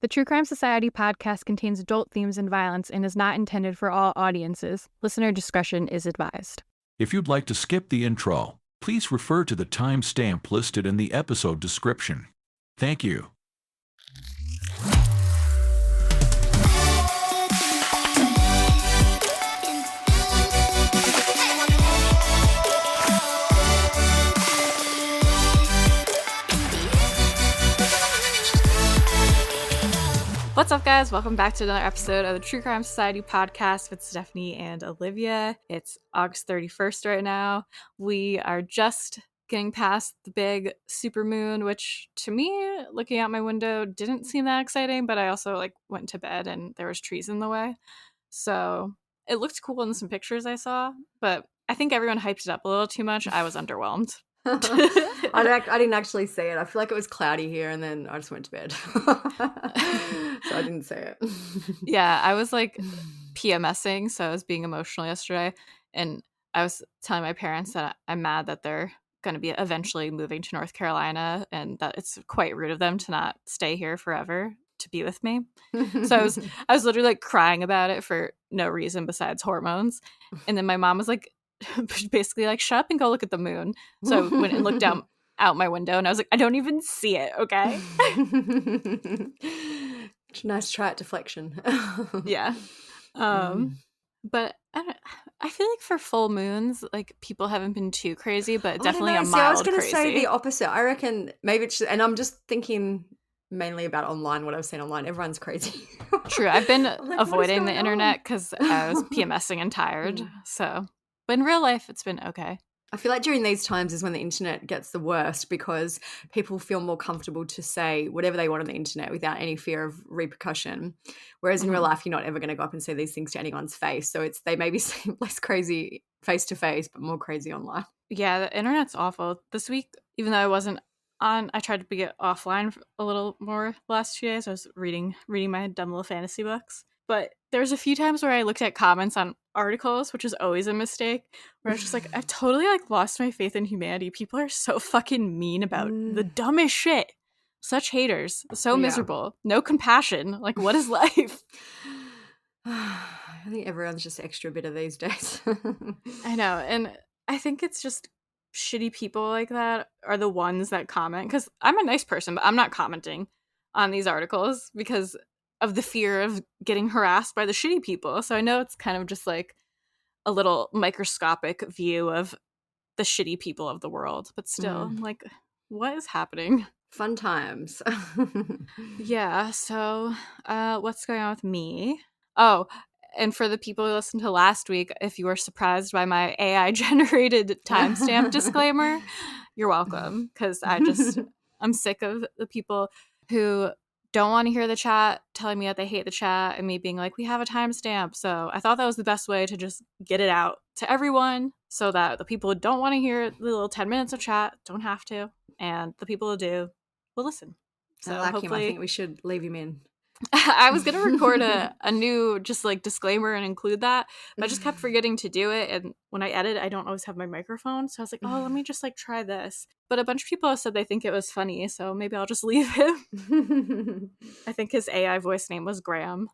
The True Crime Society podcast contains adult themes and violence and is not intended for all audiences. Listener discretion is advised. If you'd like to skip the intro, please refer to the timestamp listed in the episode description. Thank you. What's up, guys? Welcome back to another episode of the True Crime Society podcast with Stephanie and Olivia. It's August 31st right now. We are just getting past the big supermoon, which to me, looking out my window, didn't seem that exciting, but I also went to bed and there was trees in the way. So it looked cool in some pictures I saw, but I think everyone hyped it up a little too much. I was underwhelmed. I didn't actually see it. I feel like it was cloudy here and then I just went to bed. So I didn't see it. Yeah, I was PMSing, so I was being emotional yesterday. And I was telling my parents that I'm mad that they're going to be eventually moving to North Carolina and that it's quite rude of them to not stay here forever to be with me. So I was literally crying about it for no reason besides hormones. And then my mom was basically shut up and go look at the moon. So I went and looked out my window and I was like, I don't even see it, okay? Nice try at deflection. Yeah. But I feel like for full moons, people haven't been too crazy, but definitely a mild I was going to crazy. say the opposite. I reckon maybe it's just, and I'm just thinking mainly about online, what I've seen online. Everyone's crazy. True. I've been avoiding the internet because I was PMSing and tired. So, but in real life, it's been okay. I feel like during these times is when the internet gets the worst because people feel more comfortable to say whatever they want on the internet without any fear of repercussion. Whereas in real life, you're not ever going to go up and say these things to anyone's face. So they maybe seem less crazy face to face, but more crazy online. Yeah, the internet's awful. This week, even though I wasn't on, I tried to be offline a little more the last 2 days. I was reading my dumb little fantasy books. But there's a few times where I looked at comments on articles, which is always a mistake, where I was just I've totally lost my faith in humanity. People are so fucking mean about the dumbest shit. Such haters. So miserable. No compassion. What is life? I think everyone's just extra bitter these days. I know. And I think it's just shitty people like that are the ones that comment. Because I'm a nice person, but I'm not commenting on these articles because of the fear of getting harassed by the shitty people. So I know it's kind of just a little microscopic view of the shitty people of the world. But still, what is happening? Fun times. Yeah, so what's going on with me? Oh, and for the people who listened to last week, if you were surprised by my AI-generated timestamp disclaimer, you're welcome. Because I'm sick of the people who don't want to hear the chat telling me that they hate the chat and me being we have a timestamp. So I thought that was the best way to just get it out to everyone so that the people who don't want to hear the little 10 minutes of chat don't have to. And the people who do will listen. So I like him. I think we should leave him in. I was going to record a new just disclaimer and include that, but I just kept forgetting to do it. And when I edit, I don't always have my microphone. So I was oh, let me just try this. But a bunch of people have said they think it was funny. So maybe I'll just leave him. I think his AI voice name was Graham.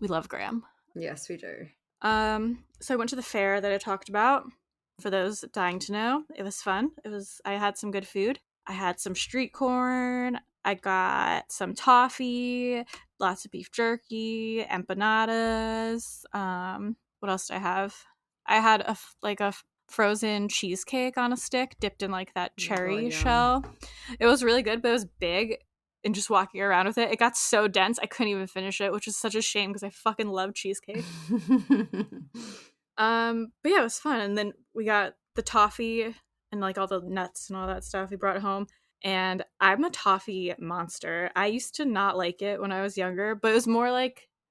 We love Graham. Yes, we do. So I went to the fair that I talked about. For those dying to know, it was fun. I had some good food. I had some street corn. I got some toffee, lots of beef jerky, empanadas. What else did I have? I had a frozen cheesecake on a stick dipped in that cherry shell. It was really good, but it was big. And just walking around with it, it got so dense I couldn't even finish it, which is such a shame because I fucking love cheesecake. But yeah, it was fun. And then we got the toffee and all the nuts and all that stuff. We brought it home. And I'm a toffee monster. I used to not like it when I was younger, but it was more I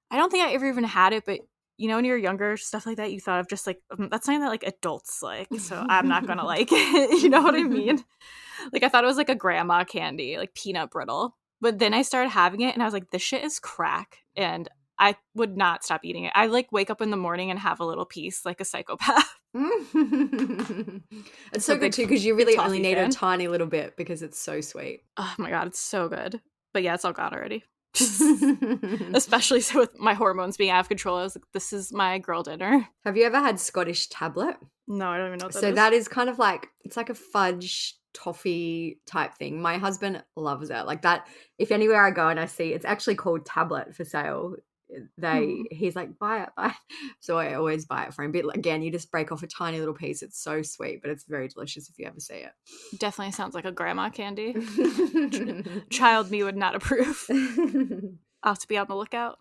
don't think I ever even had it, but when you're younger, stuff like that, you thought of just that's something that adults like, so I'm not gonna like it. You know what I mean? I thought it was a grandma candy, peanut brittle. But then I started having it and I was this shit is crack. And I would not stop eating it. I wake up in the morning and have a little piece like a psychopath. It's so good too because you really only need a tiny little bit because it's so sweet. Oh my god, it's so good. But yeah, it's all gone already. Especially so with my hormones being out of control. I was like, this is my girl dinner. Have you ever had Scottish tablet? No, I don't even know what that So is. that is kind of like, it's like a fudge toffee type thing. My husband loves it. Like that, if anywhere I go and I see it's actually called tablet for sale, he's like, buy it, buy it. So I always buy it for him. But again, you just break off a tiny little piece. It's so sweet, but it's very delicious if you ever see it. Definitely sounds like a grandma candy. Child me would not approve. I'll have to be on the lookout.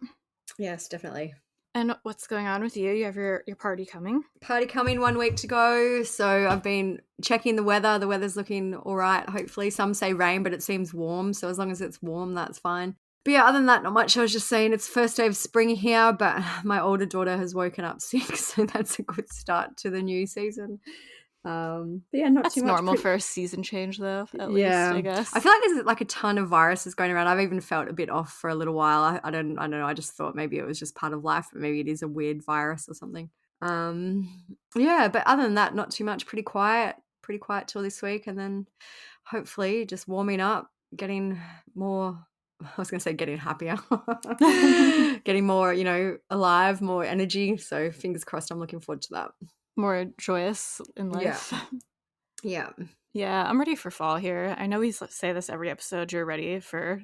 Yes, definitely. And what's going on with you? You have your party coming? Party coming 1 week to go. So I've been checking the weather. The weather's looking all right, hopefully. Some say rain, but it seems warm. So as long as it's warm, that's fine. But yeah, other than that, not much. I was just saying it's first day of spring here, but my older daughter has woken up sick. So that's a good start to the new season. But yeah, not That's too much. normal for a season change, though, at least, I guess. I feel like there's like a ton of viruses going around. I've even felt a bit off for a little while. I don't know. I just thought maybe it was just part of life, but maybe it is a weird virus or something. Yeah, but other than that, not too much. Pretty quiet till this week, and then hopefully just warming up, getting more. I was going to say getting happier, getting more, alive, more energy. So fingers crossed. I'm looking forward to that. More joyous in life. Yeah. Yeah, I'm ready for fall here. I know we say this every episode. You're ready for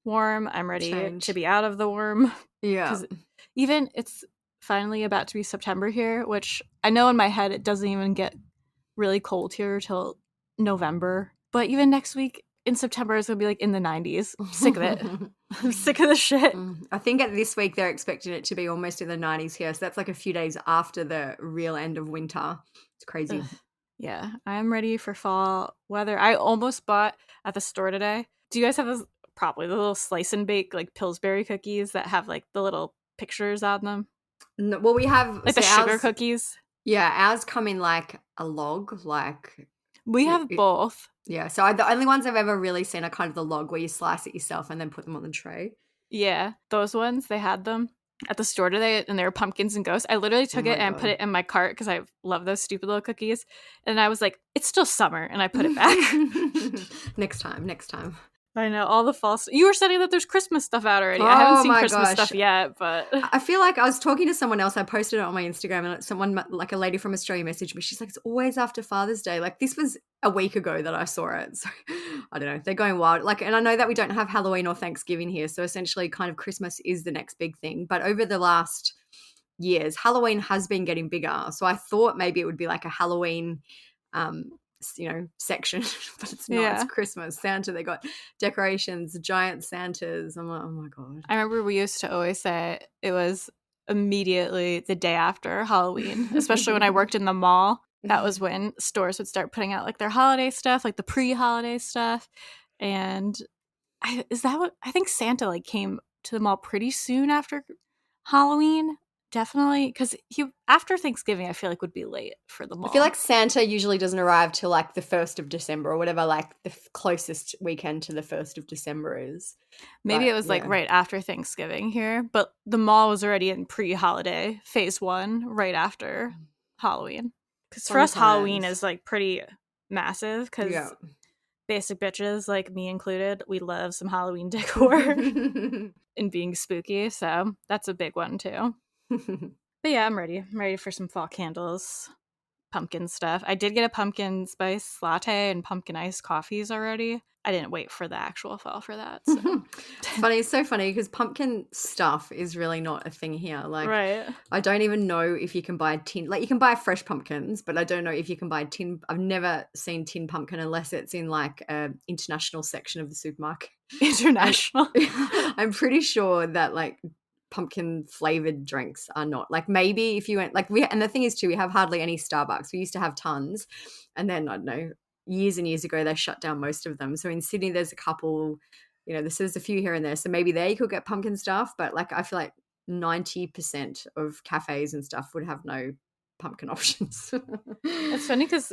warm. I'm ready to be out of the warm. Yeah. Because even it's finally about to be September here, which I know in my head it doesn't even get really cold here till November. But even next week in September, it's going to be like in the 90s. I'm sick of it. I'm sick of the shit. I think at this week they're expecting it to be almost in the 90s here. So that's like a few days after the real end of winter. It's crazy. Yeah, I'm ready for fall weather. I almost bought at the store today. Do you guys have those, probably the little slice and bake like Pillsbury cookies that have like the little pictures on them? No, well, we have like the sugar cookies. Yeah, ours come in like a log, like we have both. Yeah, so the only ones I've ever really seen are kind of the log where you slice it yourself and then put them on the tray. Yeah, those ones, they had them at the store today, and they were pumpkins and ghosts. I literally took it and put it in my cart because I love those stupid little cookies. And I was like, it's still summer, and I put it back. Next time. I know, all the fall stuff. You were saying that there's Christmas stuff out already. I haven't seen Christmas stuff yet, but... I feel like I was talking to someone else. I posted it on my Instagram, and someone, like a lady from Australia, messaged me. She's like, it's always after Father's Day. Like, this was a week ago that I saw it. So, I don't know. They're going wild. Like, and I know that we don't have Halloween or Thanksgiving here, so essentially kind of Christmas is the next big thing. But over the last years, Halloween has been getting bigger. So I thought maybe it would be like a Halloween section, but it's not. It's Christmas. Santa, they got decorations, giant Santas. I'm like, oh my god. I remember we used to always say it was immediately the day after Halloween, especially when I worked in the mall. That was when stores would start putting out like their holiday stuff, like the pre-holiday stuff. And I think Santa like came to the mall pretty soon after Halloween. Definitely, because after Thanksgiving, I feel like would be late for the mall. I feel like Santa usually doesn't arrive till like the 1st of December or whatever, like the closest weekend to the 1st of December is. Maybe it was like right after Thanksgiving here, but the mall was already in pre-holiday phase 1 right after Halloween. Because for us, Halloween is like pretty massive because basic bitches, like me included, we love some Halloween decor and being spooky. So that's a big one too. But yeah, I'm ready. I'm ready for some fall candles, pumpkin stuff. I did get a pumpkin spice latte and pumpkin iced coffees already. I didn't wait for the actual fall for that. So. It's so funny because pumpkin stuff is really not a thing here. Like, right. I don't even know if you can buy tin. Like, you can buy fresh pumpkins, but I don't know if you can buy tin. I've never seen tin pumpkin unless it's in like an international section of the supermarket. International. I'm pretty sure that like pumpkin flavored drinks are not, like, maybe if you went like and the thing is too, we have hardly any Starbucks. We used to have tons, and then I don't know, years and years ago they shut down most of them. So in Sydney there's a couple, there's a few here and there, so maybe there you could get pumpkin stuff, but like I feel like 90% of cafes and stuff would have no pumpkin options. It's funny because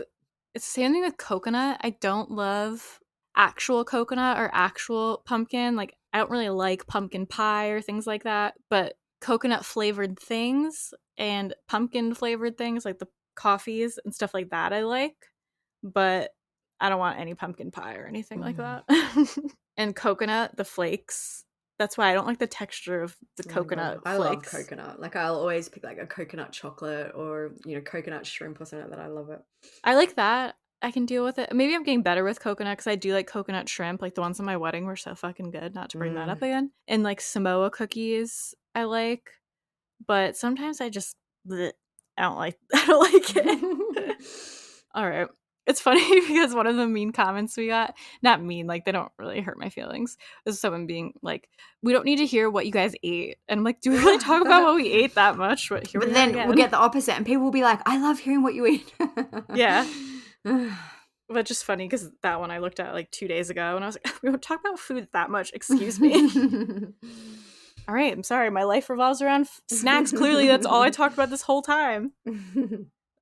it's the same thing with coconut. I don't love actual coconut or actual pumpkin. Like, I don't really like pumpkin pie or things like that, but coconut flavored things and pumpkin flavored things like the coffees and stuff like that I like, but I don't want any pumpkin pie or anything like that. And coconut, the flakes, That's why I don't like the texture of the Oh my coconut God. I love flakes. coconut. Like I'll always pick like a coconut chocolate or, coconut shrimp or something like that. I love it. I like that. I can deal with it. Maybe I'm getting better with coconut because I do like coconut shrimp. Like the ones in my wedding were so fucking good. Not to bring that up again. And like Samoa cookies, I like. But sometimes I just, bleh, I don't like. I don't like it. All right. It's funny because one of the mean comments we got, not mean, like they don't really hurt my feelings, was someone being like, we don't need to hear what you guys ate. And I'm like, do we really talk about what we ate that much? But here But we are then again. we'll get the opposite and people will be like, I love hearing what you eat. Yeah. But just funny because that one I looked at like 2 days ago and I was like, we don't talk about food that much. Excuse me. All right. I'm sorry. My life revolves around snacks. Clearly, that's all I talked about this whole time.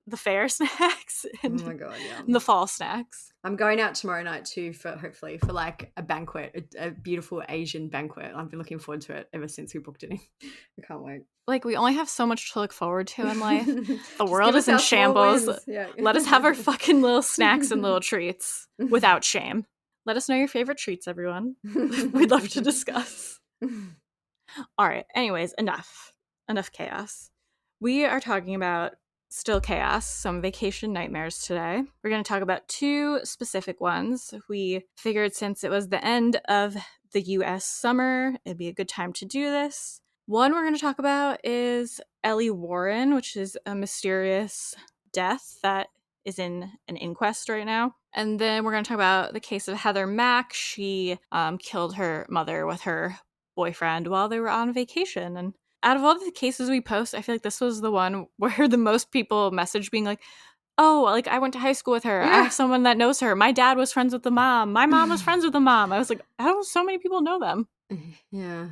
The fair snacks and, Oh my God, yeah. and the fall snacks. I'm going out tomorrow night too for like a banquet, a beautiful Asian banquet. I've been looking forward to it ever since we booked it in. I can't wait. Like, we only have so much to look forward to in life. The Just world give is us in our small shambles. wins. Yeah. Let us have our fucking little snacks and little treats without shame. Let us know your favorite treats, everyone. We'd love to discuss. All right. Anyways, enough chaos. We are talking about still chaos, some vacation nightmares today. We're going to talk about two specific ones. We figured since it was the end of the US summer, it'd be a good time to do this. One we're going to talk about is Elly Warren, which is a mysterious death that is in an inquest right now. And then we're going to talk about the case of Heather Mack. She killed her mother with her boyfriend while they were on vacation. And out of all the cases we post, I feel like this was the one where the most people messaged being like, oh, like I went to high school with her. Yeah. I have someone that knows her. My dad was friends with the mom. My mom was friends with the mom. I was like, how do so many people know them? Yeah.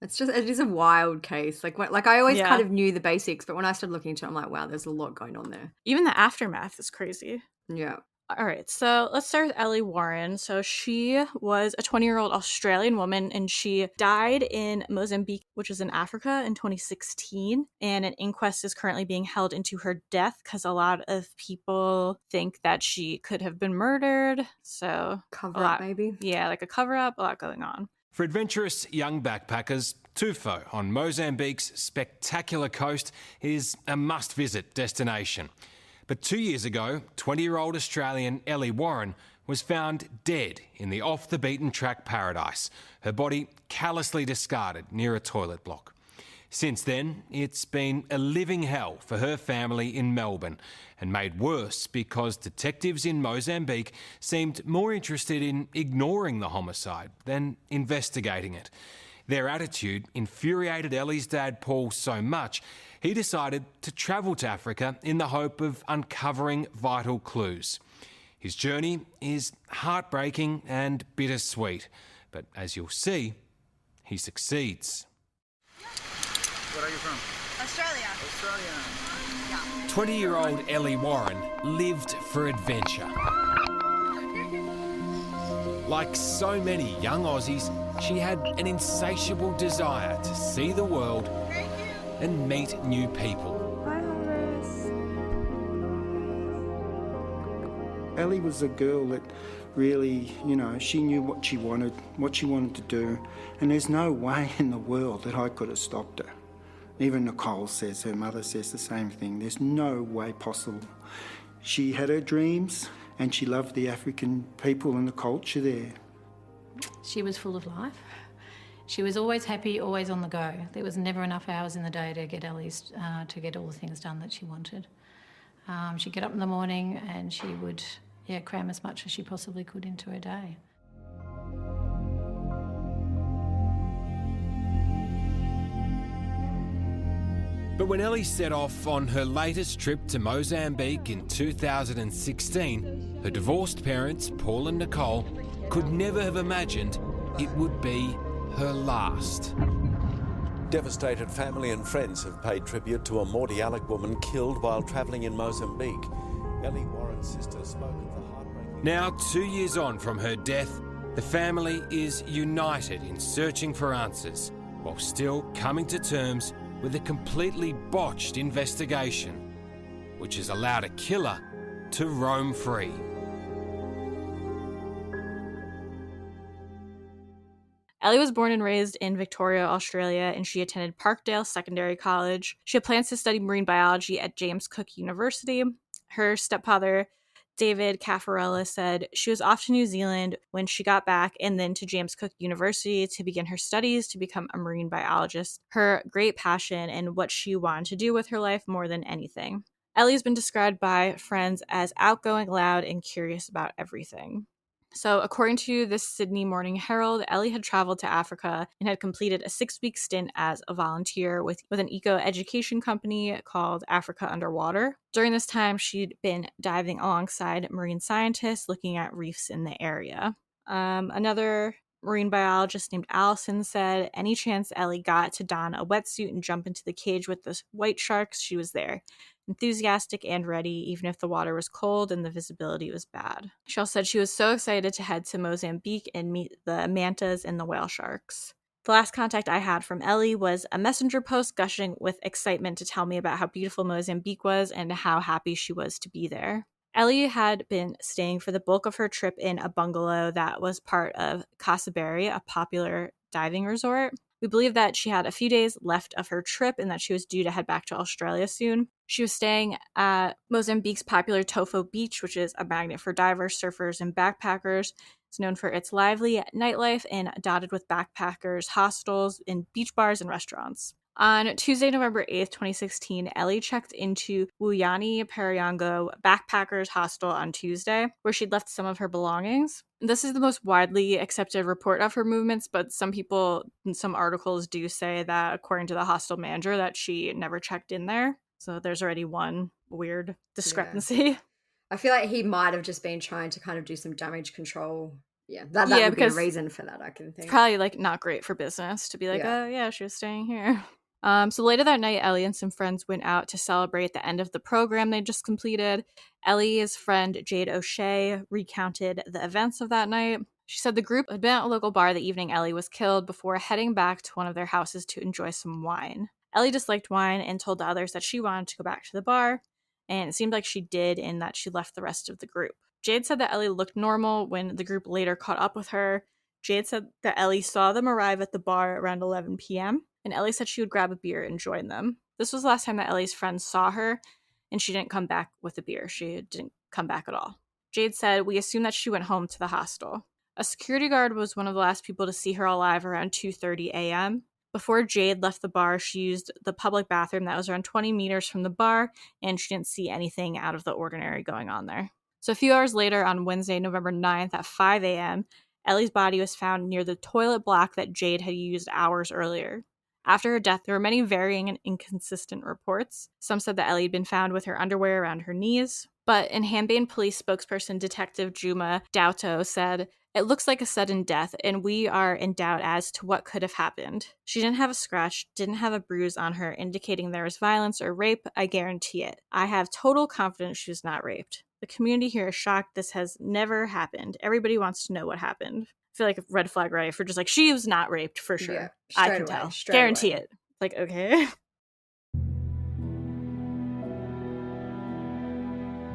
It is a wild case. Like I always Yeah. kind of knew the basics, but when I started looking into it, I'm like, wow, there's a lot going on there. Even the aftermath is crazy. Yeah. All right, so let's start with Elly Warren. So she was a 20-year-old Australian woman, and she died in Mozambique, which is in Africa, in 2016. And an inquest is currently being held into her death because a lot of people think that she could have been murdered. So Cover up, maybe. Yeah, like a cover-up, a lot going on. For adventurous young backpackers, Tofo on Mozambique's spectacular coast is a must-visit destination. But 2 years ago, 20-year-old Australian Elly Warren was found dead in the off-the-beaten-track paradise, her body callously discarded near a toilet block. Since then, it's been a living hell for her family in Melbourne, and made worse because detectives in Mozambique seemed more interested in ignoring the homicide than investigating it. Their attitude infuriated Elly's dad Paul so much, he decided to travel to Africa in the hope of uncovering vital clues. His journey is heartbreaking and bittersweet, but as you'll see, he succeeds. Where are you from? Australia. Australia. 20-year-old Elly Warren lived for adventure. Like so many young Aussies, she had an insatiable desire to see the world and meet new people. Hi, Horace. Elly was a girl that really, she knew what she wanted to do, and there's no way in the world that I could have stopped her. Even Nicole says, her mother says the same thing. There's no way possible. She had her dreams, and she loved the African people and the culture there. She was full of life. She was always happy, always on the go. There was never enough hours in the day to get Elly's, to get all the things done that she wanted. She'd get up in the morning and she would cram as much as she possibly could into her day. But when Elly set off on her latest trip to Mozambique in 2016, her divorced parents, Paul and Nicole, could never have imagined it would be her last. Devastated family and friends have paid tribute to a Mordialloc woman killed while travelling in Mozambique. Elly Warren's sister spoke of the heartbreaking... Now, 2 years on from her death, the family is united in searching for answers, while still coming to terms with a completely botched investigation, which has allowed a killer to roam free. Elly was born and raised in Victoria, Australia, and she attended Parkdale Secondary College. She had plans to study marine biology at James Cook University. Her stepfather, David Caffarella, said she was off to New Zealand when she got back and then to James Cook University to begin her studies to become a marine biologist, her great passion and what she wanted to do with her life more than anything. Elly has been described by friends as outgoing, loud, and curious about everything. So, according to the Sydney Morning Herald, Elly had traveled to Africa and had completed a 6-week stint as a volunteer with an eco-education company called Africa Underwater. During this time, she'd been diving alongside marine scientists looking at reefs in the area. Another marine biologist named Allison said any chance Elly got to don a wetsuit and jump into the cage with the white sharks, she was there. Enthusiastic and ready, even if the water was cold and the visibility was bad. She also said she was so excited to head to Mozambique and meet the mantas and the whale sharks. The last contact I had from Elly was a messenger post gushing with excitement to tell me about how beautiful Mozambique was and how happy she was to be there. Elly had been staying for the bulk of her trip in a bungalow that was part of Casaberry, a popular diving resort. We believe that she had a few days left of her trip and that she was due to head back to Australia soon. She was staying at Mozambique's popular Tofo Beach, which is a magnet for divers, surfers, and backpackers. It's known for its lively nightlife and dotted with backpackers, hostels, and beach bars and restaurants. On Tuesday, November 8th, 2016, Elly checked into Wuyani Parayango Backpackers Hostel on Tuesday, where she'd left some of her belongings. This is the most widely accepted report of her movements, but some people in some articles do say that, according to the hostel manager, that she never checked in there. So there's already one weird discrepancy. Yeah. I feel like he might have just been trying to kind of do some damage control. Yeah, that would be a reason for that, I can think. It's probably like not great for business to be like, oh yeah, she was staying here. So later that night, Elly and some friends went out to celebrate the end of the program they just completed. Elly's friend Jade O'Shea recounted the events of that night. She said the group had been at a local bar the evening Elly was killed before heading back to one of their houses to enjoy some wine. Elly disliked wine and told the others that she wanted to go back to the bar, and it seemed like she did in that she left the rest of the group. Jade said that Elly looked normal when the group later caught up with her. Jade said that Elly saw them arrive at the bar around 11 p.m., and Elly said she would grab a beer and join them. This was the last time that Elly's friends saw her, and she didn't come back with a beer. She didn't come back at all. Jade said, we assumed that she went home to the hostel. A security guard was one of the last people to see her alive around 2:30 a.m. Before Jade left the bar, she used the public bathroom that was around 20 meters from the bar, and she didn't see anything out of the ordinary going on there. So a few hours later, on Wednesday, November 9th at 5 a.m., Elly's body was found near the toilet block that Jade had used hours earlier. After her death, there were many varying and inconsistent reports. Some said that Elly had been found with her underwear around her knees, but in Hanbane police spokesperson Detective Juma Douto said, it looks like a sudden death, and we are in doubt as to what could have happened. She didn't have a scratch, didn't have a bruise on her, indicating there was violence or rape. I guarantee it. I have total confidence she was not raped. The community here is shocked this has never happened. Everybody wants to know what happened. I feel like a red flag right for just like, she was not raped for sure. Yeah, I can tell. Guarantee it. Like, okay.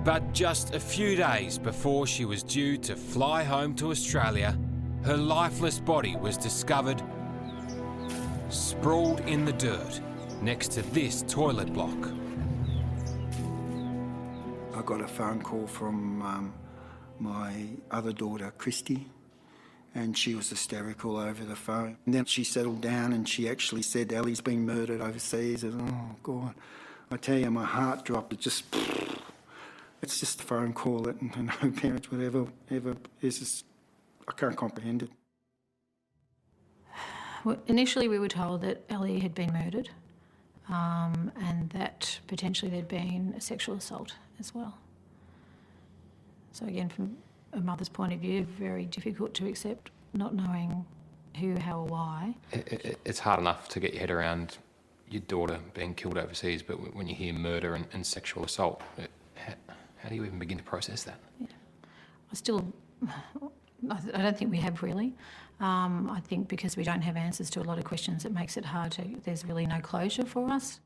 But just a few days before she was due to fly home to Australia, her lifeless body was discovered sprawled in the dirt next to this toilet block. I got a phone call from my other daughter, Christy, and she was hysterical over the phone. And then she settled down and she actually said, Elly's been murdered overseas. And, oh, God. I tell you, my heart dropped. It's just a phone call that no parents would ever is just, I can't comprehend it. Well, initially we were told that Elly had been murdered and that potentially there'd been a sexual assault as well. So again, from a mother's point of view, very difficult to accept, not knowing who, how or why. It's hard enough to get your head around your daughter being killed overseas, but when you hear murder and sexual assault, how do you even begin to process that? Yeah. I don't think we have really. I think because we don't have answers to a lot of questions, it makes it hard to, there's really no closure for us.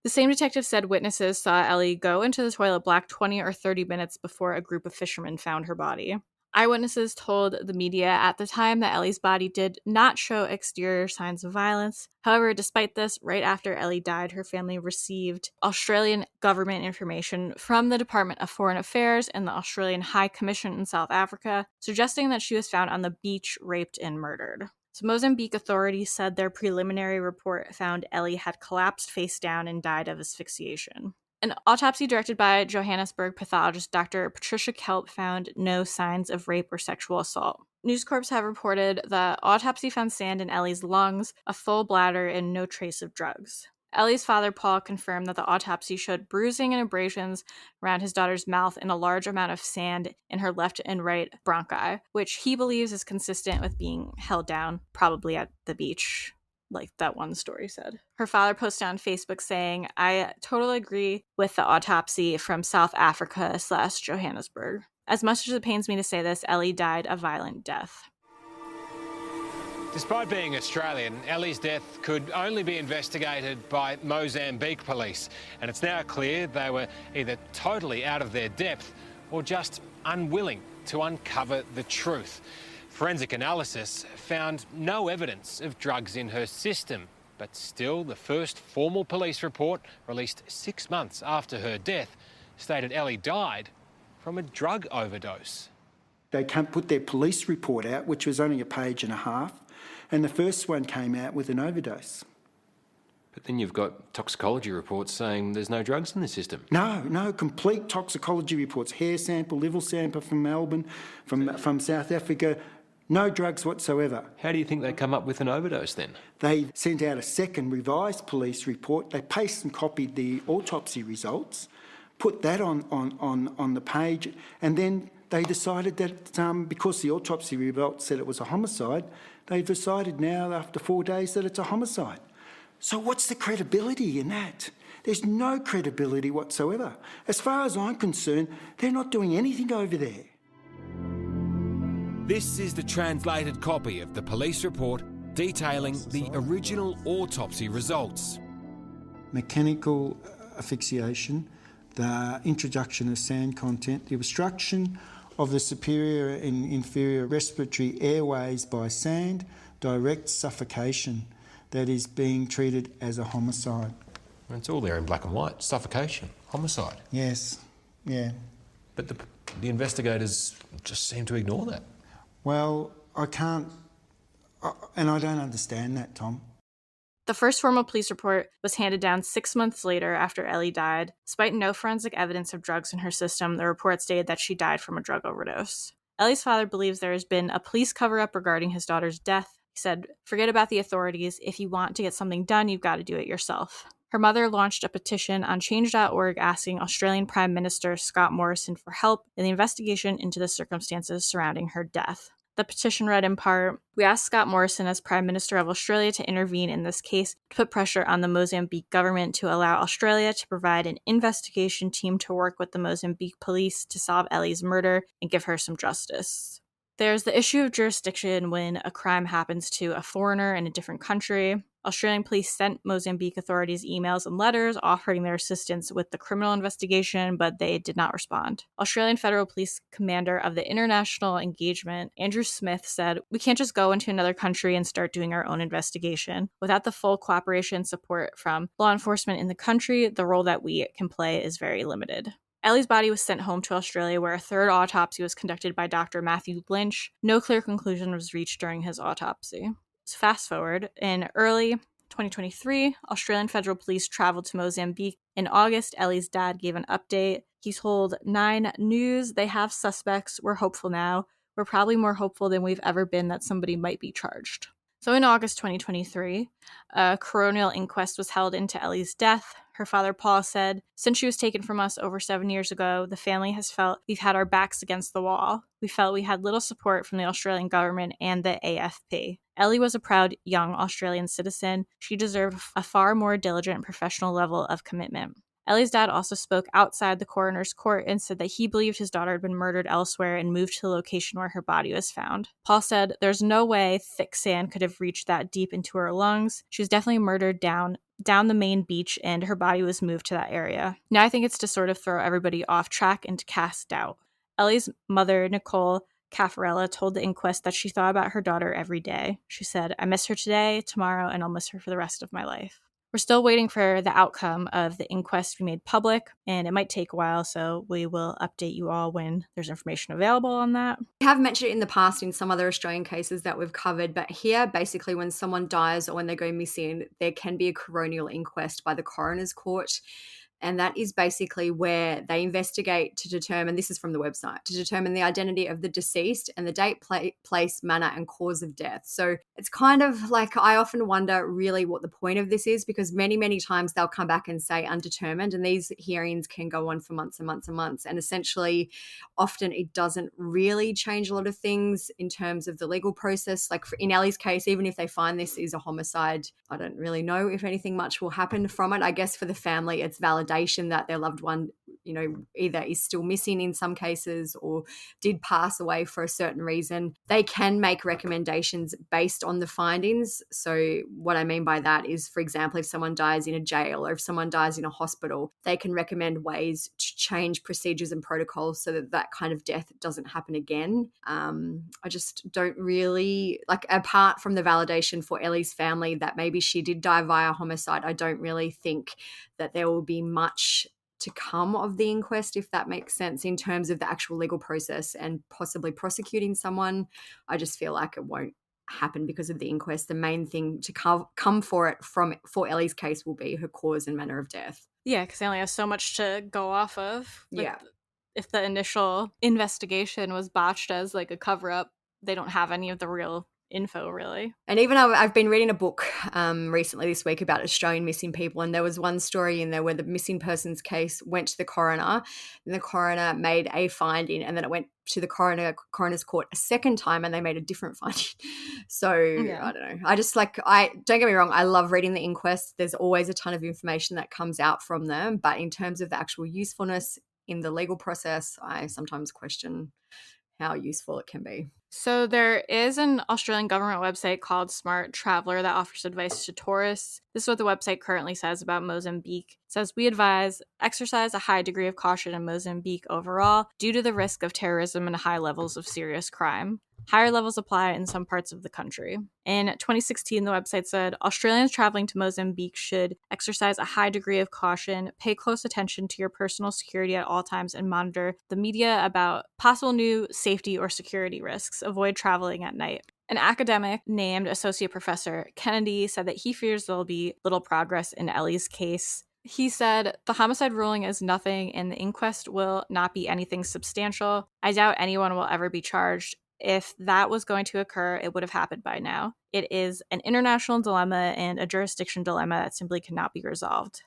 The same detective said witnesses saw Elly go into the toilet block 20 or 30 minutes before a group of fishermen found her body. Eyewitnesses told the media at the time that Elly's body did not show exterior signs of violence. However, despite this, right after Elly died, her family received Australian government information from the Department of Foreign Affairs and the Australian High Commission in South Africa, suggesting that she was found on the beach, raped, and murdered. So Mozambique authorities said their preliminary report found Elly had collapsed face down and died of asphyxiation. An autopsy directed by Johannesburg pathologist Dr. Patricia Kelp found no signs of rape or sexual assault. News Corps have reported the autopsy found sand in Elly's lungs, a full bladder, and no trace of drugs. Elly's father, Paul, confirmed that the autopsy showed bruising and abrasions around his daughter's mouth and a large amount of sand in her left and right bronchi, which he believes is consistent with being held down, probably at the beach, like that one story said. Her father posted on Facebook saying, "I totally agree with the autopsy from South Africa / Johannesburg. As much as it pains me to say this, Elly died a violent death." Despite being Australian, Elly's death could only be investigated by Mozambique police, and it's now clear they were either totally out of their depth or just unwilling to uncover the truth. Forensic analysis found no evidence of drugs in her system, but still the first formal police report, released 6 months after her death, stated Elly died from a drug overdose. They can't put their police report out, which was only a page and a half, and the first one came out with an overdose. But then you've got toxicology reports saying there's no drugs in the system. No, complete toxicology reports, hair sample, liver sample from Melbourne, from South Africa, no drugs whatsoever. How do you think they come up with an overdose then? They sent out a second revised police report. They pasted and copied the autopsy results, put that on the page, and then they decided that because the autopsy results said it was a homicide, they've decided now after 4 days that it's a homicide. So what's the credibility in that? There's no credibility whatsoever. As far as I'm concerned, they're not doing anything over there. This is the translated copy of the police report detailing the original autopsy results. Mechanical asphyxiation, the introduction of sand content, the obstruction of the superior and inferior respiratory airways by sand, direct suffocation that is being treated as a homicide. It's all there in black and white. Suffocation, homicide. Yes, yeah. But the investigators just seem to ignore that. Well, I can't, and I don't understand that, Tom. The first formal police report was handed down 6 months later after Elly died. Despite no forensic evidence of drugs in her system, the report stated that she died from a drug overdose. Elly's father believes there has been a police cover-up regarding his daughter's death. He said, "Forget about the authorities. If you want to get something done, you've got to do it yourself." Her mother launched a petition on change.org asking Australian Prime Minister Scott Morrison for help in the investigation into the circumstances surrounding her death. The petition read in part, "We ask Scott Morrison as Prime Minister of Australia to intervene in this case to put pressure on the Mozambique government to allow Australia to provide an investigation team to work with the Mozambique police to solve Elly's murder and give her some justice." There's the issue of jurisdiction when a crime happens to a foreigner in a different country. Australian police sent Mozambique authorities emails and letters offering their assistance with the criminal investigation, but they did not respond. Australian Federal Police Commander of the International Engagement, Andrew Smith, said, "We can't just go into another country and start doing our own investigation. Without the full cooperation and support from law enforcement in the country, the role that we can play is very limited." Elly's body was sent home to Australia, where a third autopsy was conducted by Dr. Matthew Lynch. No clear conclusion was reached during his autopsy. So fast forward, in early 2023, Australian Federal Police traveled to Mozambique. In August, Elly's dad gave an update. He told 9 News, "They have suspects. We're hopeful now. We're probably more hopeful than we've ever been that somebody might be charged." So in August 2023, a coronial inquest was held into Elly's death. Her father, Paul, said, "Since she was taken from us over 7 years ago, the family has felt we've had our backs against the wall. We felt we had little support from the Australian government and the AFP. Elly was a proud young Australian citizen. She deserved a far more diligent and professional level of commitment." Elly's dad also spoke outside the coroner's court and said that he believed his daughter had been murdered elsewhere and moved to the location where her body was found. Paul said, "There's no way thick sand could have reached that deep into her lungs. She was definitely murdered down the main beach and her body was moved to that area." Now I think it's to sort of throw everybody off track and to cast doubt. Elly's mother, Nicole, Caffarella told the inquest that she thought about her daughter every day. She said, "I miss her today, tomorrow, and I'll miss her for the rest of my life." We're still waiting for the outcome of the inquest to be made public, and it might take a while, so we will update you all when there's information available on that. We have mentioned it in the past in some other Australian cases that we've covered, but here, basically, when someone dies or when they go missing, there can be a coronial inquest by the coroner's court. And that is basically where they investigate to determine, this is from the website, to determine the identity of the deceased and the date, place, manner, and cause of death. So it's kind of like, I often wonder really what the point of this is, because many, many times they'll come back and say undetermined, and these hearings can go on for months and months and months. And essentially, often it doesn't really change a lot of things in terms of the legal process. Like in Elly's case, even if they find this is a homicide, I don't really know if anything much will happen from it. I guess for the family, it's validation that their loved one, either is still missing in some cases or did pass away for a certain reason. They can make recommendations based on the findings. So what I mean by that is, for example, if someone dies in a jail or if someone dies in a hospital, they can recommend ways to change procedures and protocols so that that kind of death doesn't happen again. I just don't really, apart from the validation for Elly's family that maybe she did die via homicide, I don't really think that there will be much to come of the inquest, if that makes sense, in terms of the actual legal process and possibly prosecuting someone. I just feel like it won't happen because of the inquest. The main thing to come for Elly's case will be her cause and manner of death. Yeah, because they only have so much to go off of. Yeah. If the initial investigation was botched as like a cover-up, they don't have any of the real info, really. And even I've been reading a book recently this week about Australian missing people, and there was one story in there where the missing persons case went to the coroner, and the coroner made a finding, and then it went to the coroner's court a second time, and they made a different finding. So yeah. I don't know. I don't get me wrong, I love reading the inquest. There's always a ton of information that comes out from them, but in terms of the actual usefulness in the legal process, I sometimes question how useful it can be. So there is an Australian government website called Smart Traveller that offers advice to tourists. This is what the website currently says about Mozambique. It says, "We advise exercise a high degree of caution in Mozambique overall due to the risk of terrorism and high levels of serious crime. Higher levels apply in some parts of the country." In 2016, the website said, "Australians traveling to Mozambique should exercise a high degree of caution, pay close attention to your personal security at all times, and monitor the media about possible new safety or security risks. Avoid traveling at night." An academic named Associate Professor Kennedy said that he fears there'll be little progress in Elly's case. He said, "The homicide ruling is nothing, and the inquest will not be anything substantial. I doubt anyone will ever be charged. If that was going to occur, it would have happened by now. It is an international dilemma and a jurisdiction dilemma that simply cannot be resolved."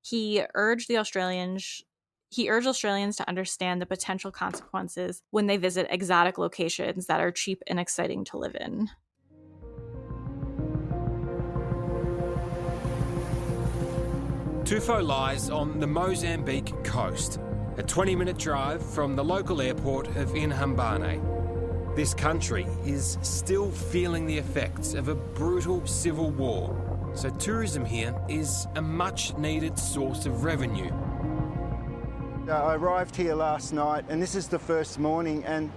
He urged Australians to understand the potential consequences when they visit exotic locations that are cheap and exciting to live in. Tofo lies on the Mozambique coast, a 20-minute drive from the local airport of Inhambane. This country is still feeling the effects of a brutal civil war, so tourism here is a much-needed source of revenue. I arrived here last night, and this is the first morning, and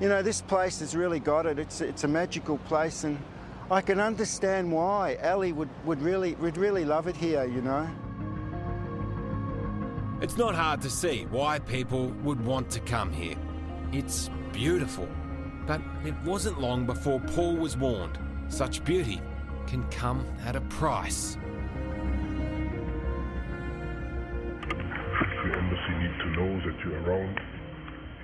this place has really got it. It's a magical place, and I can understand why Elly would really love it here. It's not hard to see why people would want to come here. It's beautiful. But it wasn't long before Paul was warned such beauty can come at a price. The embassy need to know that you're around.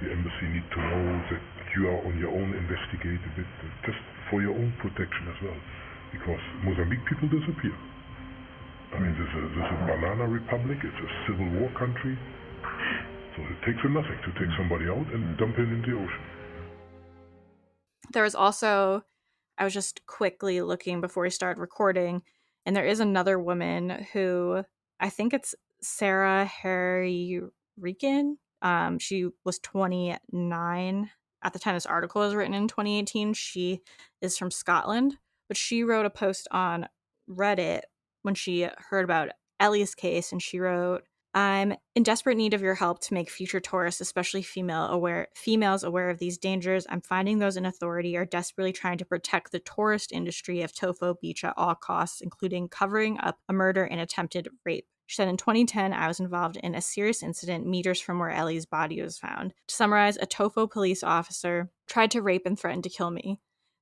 The embassy need to know that you are on your own investigating it, just for your own protection as well. Because Mozambique people disappear. I mean, this is a banana republic, it's a civil war country. So it takes nothing to take somebody out and dump it in the ocean. There was also, I was just quickly looking before we started recording, and there is another woman who, I think it's Sarah Harry-Regan. She was 29 at the time this article was written in 2018. She is from Scotland, but she wrote a post on Reddit when she heard about Elly's case, and she wrote, I'm in desperate need of your help to make future tourists, especially females, aware of these dangers. I'm finding those in authority are desperately trying to protect the tourist industry of Tofo Beach at all costs, including covering up a murder and attempted rape. She said in 2010, I was involved in a serious incident meters from where Elly's body was found. To summarize, a Tofo police officer tried to rape and threaten to kill me.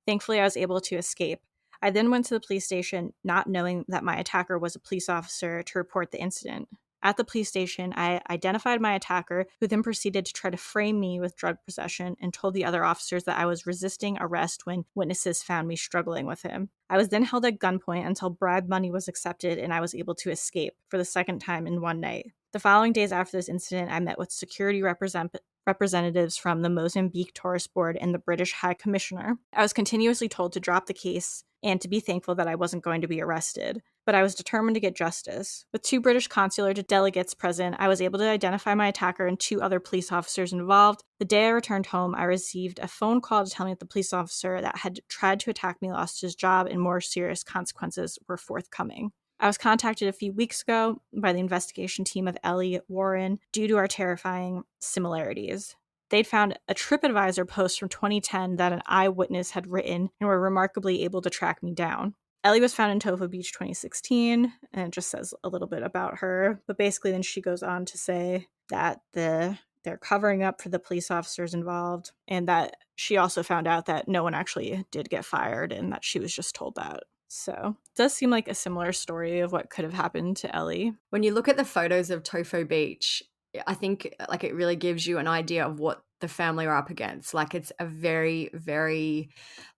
Thankfully, I was able to escape. I then went to the police station, not knowing that my attacker was a police officer, to report the incident. At the police station, I identified my attacker, who then proceeded to try to frame me with drug possession and told the other officers that I was resisting arrest when witnesses found me struggling with him. I was then held at gunpoint until bribe money was accepted and I was able to escape for the second time in one night. The following days after this incident, I met with security representatives from the Mozambique Tourist Board and the British High Commissioner. I was continuously told to drop the case and to be thankful that I wasn't going to be arrested. But I was determined to get justice. With 2 British consular delegates present, I was able to identify my attacker and 2 other police officers involved. The day I returned home, I received a phone call to tell me that the police officer that had tried to attack me lost his job and more serious consequences were forthcoming. I was contacted a few weeks ago by the investigation team of Elly Warren due to our terrifying similarities. They'd found a TripAdvisor post from 2010 that an eyewitness had written and were remarkably able to track me down. Elly was found in Tofo Beach 2016, and it just says a little bit about her. But basically then she goes on to say that they're covering up for the police officers involved, and that she also found out that no one actually did get fired and that she was just told that. So it does seem like a similar story of what could have happened to Elly. When you look at the photos of Tofo Beach, I think like it really gives you an idea of what the family are up against. Like it's a very, very,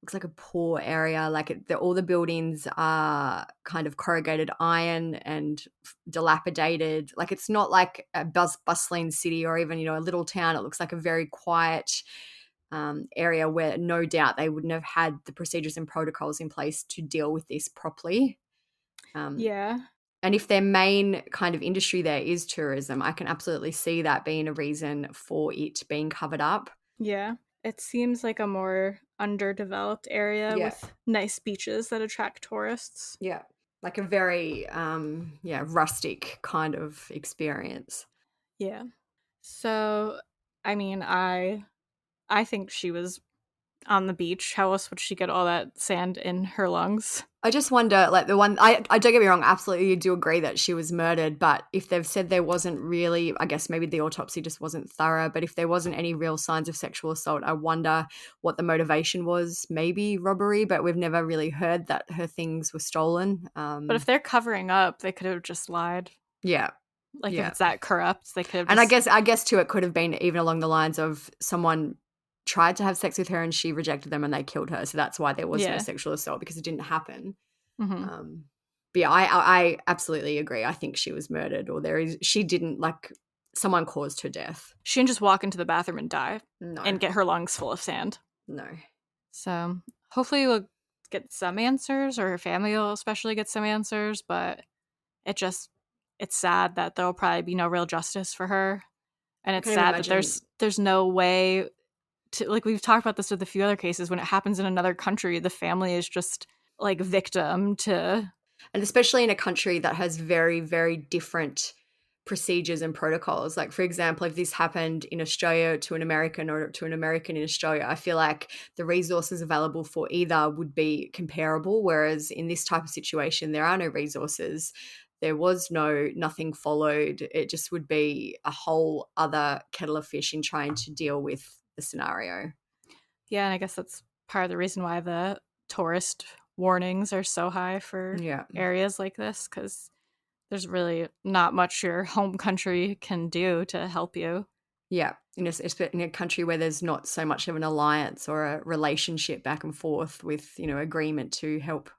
looks like a poor area. Like all the buildings are kind of corrugated iron and dilapidated. Like it's not like a bustling city or even, a little town. It looks like a very quiet area where no doubt they wouldn't have had the procedures and protocols in place to deal with this properly. Yeah. And if their main kind of industry there is tourism, I can absolutely see that being a reason for it being covered up. Yeah. It seems like a more underdeveloped area with nice beaches that attract tourists. Yeah. Like a very, rustic kind of experience. Yeah. So, I mean, I think she was on the beach. How else would she get all that sand in her lungs? I just wonder, like the one, I don't get me wrong, absolutely do agree that she was murdered, but if they've said there wasn't really, I guess maybe the autopsy just wasn't thorough, but if there wasn't any real signs of sexual assault, I wonder what the motivation was. Maybe robbery, but we've never really heard that her things were stolen. But if they're covering up, they could have just lied. Yeah. Like if it's that corrupt, they could have And I guess too, it could have been even along the lines of someone tried to have sex with her and she rejected them and they killed her. So that's why there was no sexual assault, because it didn't happen. Mm-hmm. But yeah, I absolutely agree. I think she was murdered, or she didn't, like, someone caused her death. She didn't just walk into the bathroom and die. No. And get her lungs full of sand. No. So hopefully we'll get some answers, or her family will especially get some answers, but it's sad that there'll probably be no real justice for her. And it's sad that there's no way to, like, we've talked about this with a few other cases, when it happens in another country, the family is just like victim to. And especially in a country that has very, very different procedures and protocols. Like, for example, if this happened in Australia to an American or to an American in Australia, I feel like the resources available for either would be comparable. Whereas in this type of situation, there are no resources. There was nothing followed. It just would be a whole other kettle of fish in trying to deal with the scenario. Yeah, and I guess that's part of the reason why the tourist warnings are so high for areas like this, because there's really not much your home country can do to help you. Yeah, in a country where there's not so much of an alliance or a relationship back and forth with, agreement to help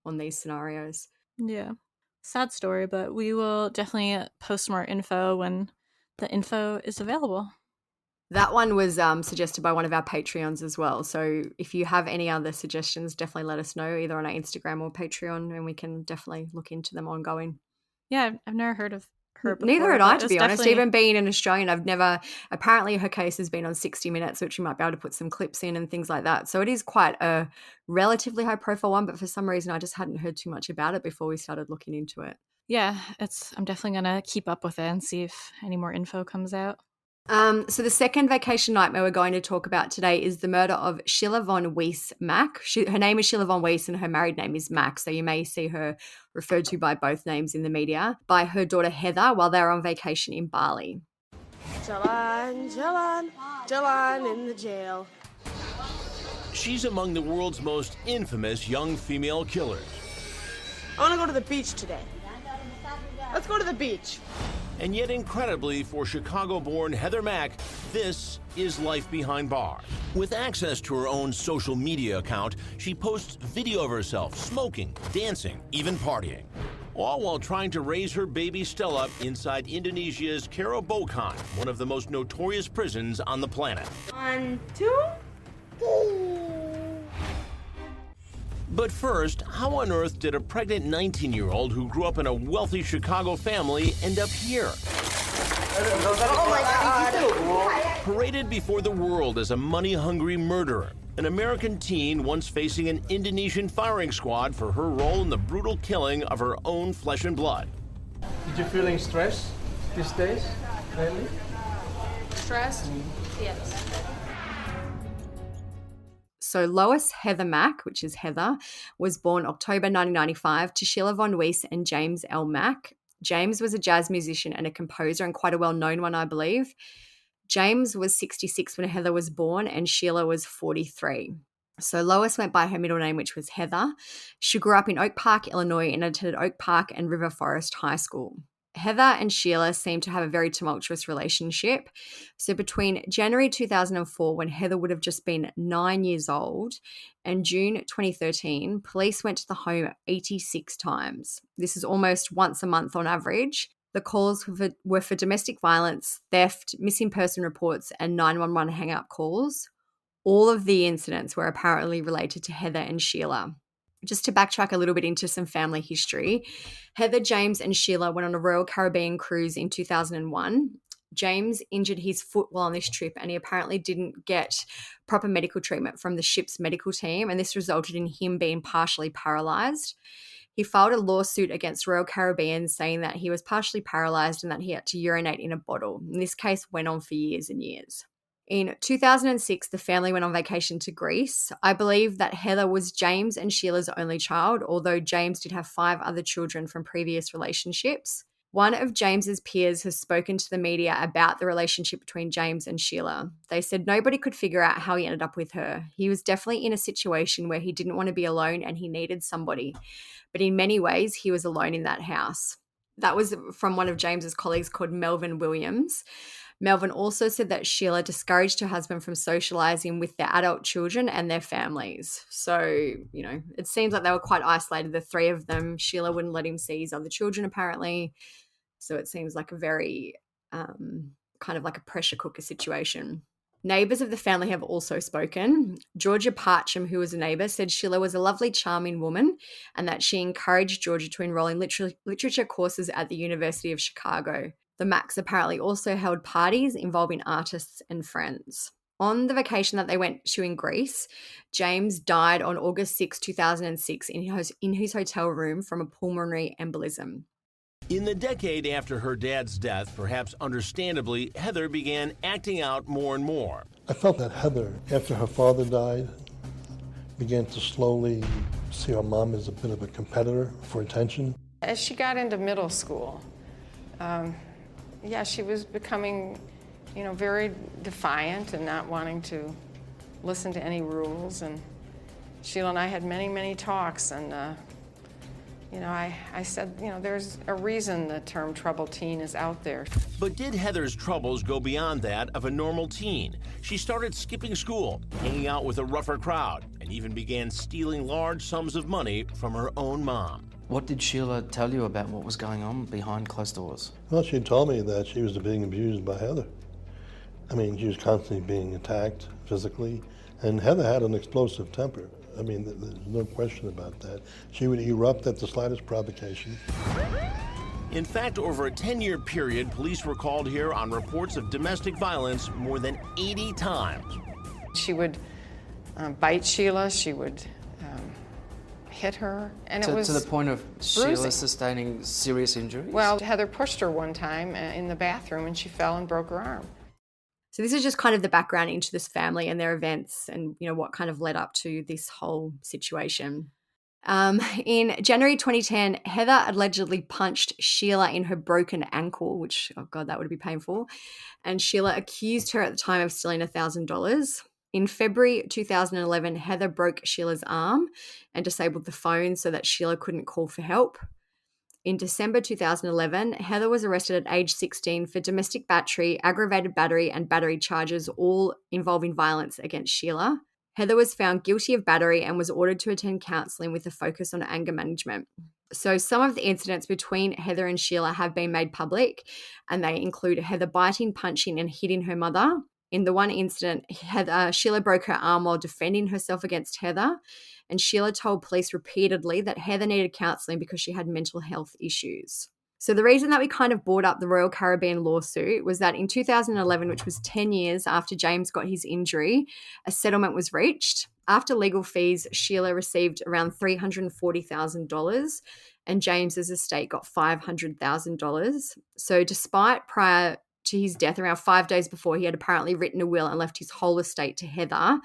on these scenarios. Yeah. Sad story, but we will definitely post more info when the info is available. That one was suggested by one of our Patreons as well. So if you have any other suggestions, definitely let us know, either on our Instagram or Patreon, and we can definitely look into them ongoing. Yeah, I've never heard of her before. Neither had I, to be honest. Even being an Australian, apparently her case has been on 60 Minutes, which you might be able to put some clips in and things like that. So it is quite a relatively high profile one, but for some reason I just hadn't heard too much about it before we started looking into it. Yeah, I'm definitely going to keep up with it and see if any more info comes out. So the second vacation nightmare we're going to talk about today is the murder of Sheila von Weiss Mack. Her name is Sheila von Weiss and her married name is Mack, so you may see her referred to by both names in the media, by her daughter Heather while they were on vacation in Bali. Jalan in the jail. She's among the world's most infamous young female killers. I want to go to the beach today. Let's go to the beach. And yet, incredibly, for Chicago-born Heather Mack, this is life behind bars. With access to her own social media account, she posts video of herself smoking, dancing, even partying. All while trying to raise her baby Stella inside Indonesia's Karabokan, one of the most notorious prisons on the planet. 1, 2. But first, how on earth did a pregnant 19-year-old who grew up in a wealthy Chicago family end up here? Oh my God. Paraded before the world as a money-hungry murderer, an American teen once facing an Indonesian firing squad for her role in the brutal killing of her own flesh and blood. Did you feeling stressed these days, lately? Stressed? Yes. So Lois Heather Mack, which is Heather, was born October 1995 to Sheila von Weiss and James L. Mack. James was a jazz musician and a composer, and quite a well-known one, I believe. James was 66 when Heather was born and Sheila was 43. So Lois went by her middle name, which was Heather. She grew up in Oak Park, Illinois, and attended Oak Park and River Forest High School. Heather and Sheila seem to have a very tumultuous relationship. So between January 2004, when Heather would have just been 9 years old, and June 2013, police went to the home 86 times. This is almost once a month on average. The calls were for domestic violence, theft, missing person reports, and 911 hang-up calls. All of the incidents were apparently related to Heather and Sheila. Just to backtrack a little bit into some family history, Heather, James, and Sheila went on a Royal Caribbean cruise in 2001. James injured his foot while on this trip, and he apparently didn't get proper medical treatment from the ship's medical team, and this resulted in him being partially paralyzed. He filed a lawsuit against Royal Caribbean saying that he was partially paralyzed and that he had to urinate in a bottle. And this case went on for years and years. In 2006, the family went on vacation to Greece. I believe that Heather was James and Sheila's only child, although James did have 5 other children from previous relationships. One of James's peers has spoken to the media about the relationship between James and Sheila. They said nobody could figure out how he ended up with her. He was definitely in a situation where he didn't want to be alone and he needed somebody. But in many ways, he was alone in that house. That was from one of James's colleagues called Melvin Williams. Melvin also said that Sheila discouraged her husband from socializing with their adult children and their families. So, it seems like they were quite isolated, the 3 of them. Sheila wouldn't let him see his other children, apparently. So it seems like a very kind of like a pressure cooker situation. Neighbours of the family have also spoken. Georgia Parcham, who was a neighbour, said Sheila was a lovely, charming woman and that she encouraged Georgia to enroll in literature courses at the University of Chicago. The Macks apparently also held parties involving artists and friends. On the vacation that they went to in Greece, James died on August 6, 2006 in his hotel room from a pulmonary embolism. In the decade after her dad's death, perhaps understandably, Heather began acting out more and more. I felt that Heather, after her father died, began to slowly see her mom as a bit of a competitor for attention. As she got into middle school, she was becoming, very defiant and not wanting to listen to any rules. And Sheila and I had many, many talks, and I said, there's a reason the term troubled teen is out there. But did Heather's troubles go beyond that of a normal teen? She started skipping school, hanging out with a rougher crowd, and even began stealing large sums of money from her own mom. What did Sheila tell you about what was going on behind closed doors? Well, she told me that she was being abused by Heather. I mean, she was constantly being attacked physically, and Heather had an explosive temper. I mean, there's no question about that. She would erupt at the slightest provocation. In fact, over a 10-year period, police were called here on reports of domestic violence more than 80 times. She would bite Sheila. She would hit her, and it To was the point of bruising. Sheila sustaining serious injuries? Well, Heather pushed her one time in the bathroom, and she fell and broke her arm. So this is just kind of the background into this family and their events and, you know, what kind of led up to this whole situation. In January 2010, Heather allegedly punched Sheila in her broken ankle, which, oh God, that would be painful. And Sheila accused her at the time of stealing $1,000. In February 2011, Heather broke Sheila's arm and disabled the phone so that Sheila couldn't call for help. In December 2011, Heather was arrested at age 16 for domestic battery, aggravated battery, and battery charges, all involving violence against Sheila. Heather was found guilty of battery and was ordered to attend counselling with a focus on anger management. So some of the incidents between Heather and Sheila have been made public, and they include Heather biting, punching, and hitting her mother. In the one incident, Sheila broke her arm while defending herself against Heather, and Sheila told police repeatedly that Heather needed counselling because she had mental health issues. So the reason that we kind of brought up the Royal Caribbean lawsuit was that in 2011, which was 10 years after James got his injury, a settlement was reached. After legal fees, Sheila received around $340,000 and James's estate got $500,000. So despite prior to his death, around 5 days before, he had apparently written a will and left his whole estate to Heather.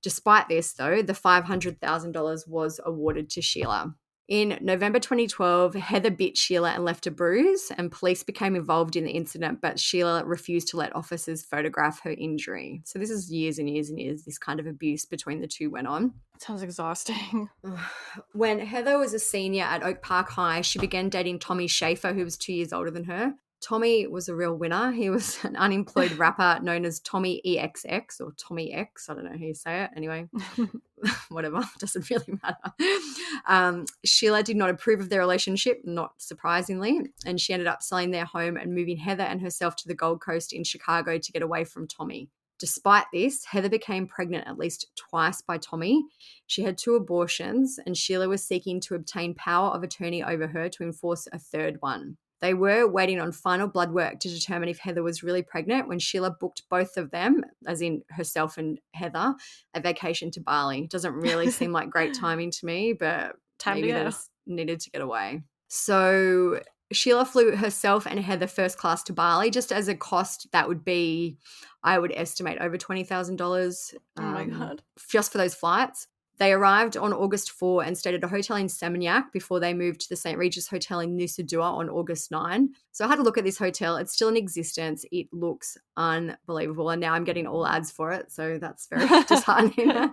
Despite this, though, the $500,000 was awarded to Sheila. In November 2012, Heather bit Sheila and left a bruise, and police became involved in the incident, but Sheila refused to let officers photograph her injury. So this is years and years and years, this kind of abuse between the two went on. It sounds exhausting. When Heather was a senior at Oak Park High, she began dating Tommy Schaefer, who was 2 years older than her. Tommy was a real winner. He was an unemployed rapper known as Tommy EXX or Tommy X. I don't know how you say it. Anyway, whatever. Doesn't really matter. Sheila did not approve of their relationship, not surprisingly, and she ended up selling their home and moving Heather and herself to the Gold Coast in Chicago to get away from Tommy. Despite this, Heather became pregnant at least twice by Tommy. She had 2 abortions, and Sheila was seeking to obtain power of attorney over her to enforce a third one. They were waiting on final blood work to determine if Heather was really pregnant when Sheila booked both of them, as in herself and Heather, a vacation to Bali. Doesn't really seem like great timing to me, but maybe they just needed to get away. So Sheila flew herself and Heather first class to Bali, just as a cost that would be, I would estimate, over $20,000. Oh my God. Just for those flights. They arrived on August 4 and stayed at a hotel in Seminyak before they moved to the St. Regis Hotel in Nusa Dua on August 9. So I had a look at this hotel. It's still in existence. It looks unbelievable. And now I'm getting all ads for it. So that's very disheartening.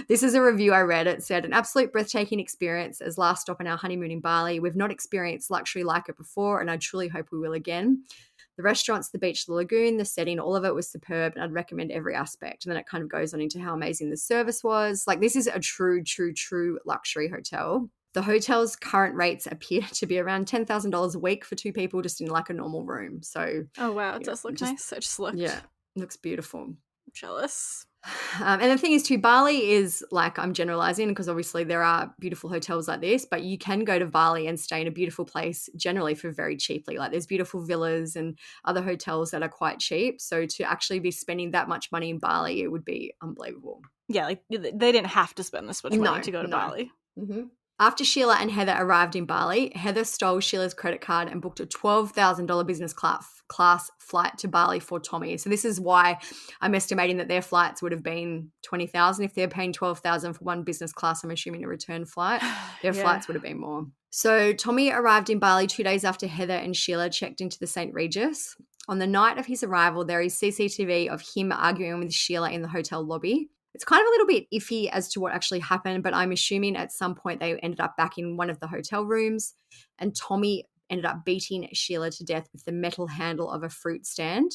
This is a review I read. It said, an absolute breathtaking experience as last stop on our honeymoon in Bali. We've not experienced luxury like it before, and I truly hope we will again. The restaurants, the beach, the lagoon, the setting, all of it was superb, and I'd recommend every aspect. And then it kind of goes on into how amazing the service was. Like, this is a true luxury hotel. The hotel's current rates appear to be around $10,000 a week for 2 people just in like a normal room. So, oh wow, it does look nice. I just looked. Yeah, it looks beautiful. I'm jealous. And the thing is too, Bali is, like, I'm generalizing because obviously there are beautiful hotels like this, but you can go to Bali and stay in a beautiful place generally for very cheaply. Like, there's beautiful villas and other hotels that are quite cheap. So to actually be spending that much money in Bali, it would be unbelievable. Yeah, like they didn't have to spend this much money to go to Bali. Mm-hmm. After Sheila and Heather arrived in Bali, Heather stole Sheila's credit card and booked a $12,000 business class flight to Bali for Tommy. So this is why I'm estimating that their flights would have been $20,000. If they're paying $12,000 for one business class, I'm assuming a return flight, their flights would have been more. So Tommy arrived in Bali 2 days after Heather and Sheila checked into the St. Regis. On the night of his arrival, there is CCTV of him arguing with Sheila in the hotel lobby. It's kind of a little bit iffy as to what actually happened, but I'm assuming at some point they ended up back in one of the hotel rooms, and Tommy ended up beating Sheila to death with the metal handle of a fruit stand.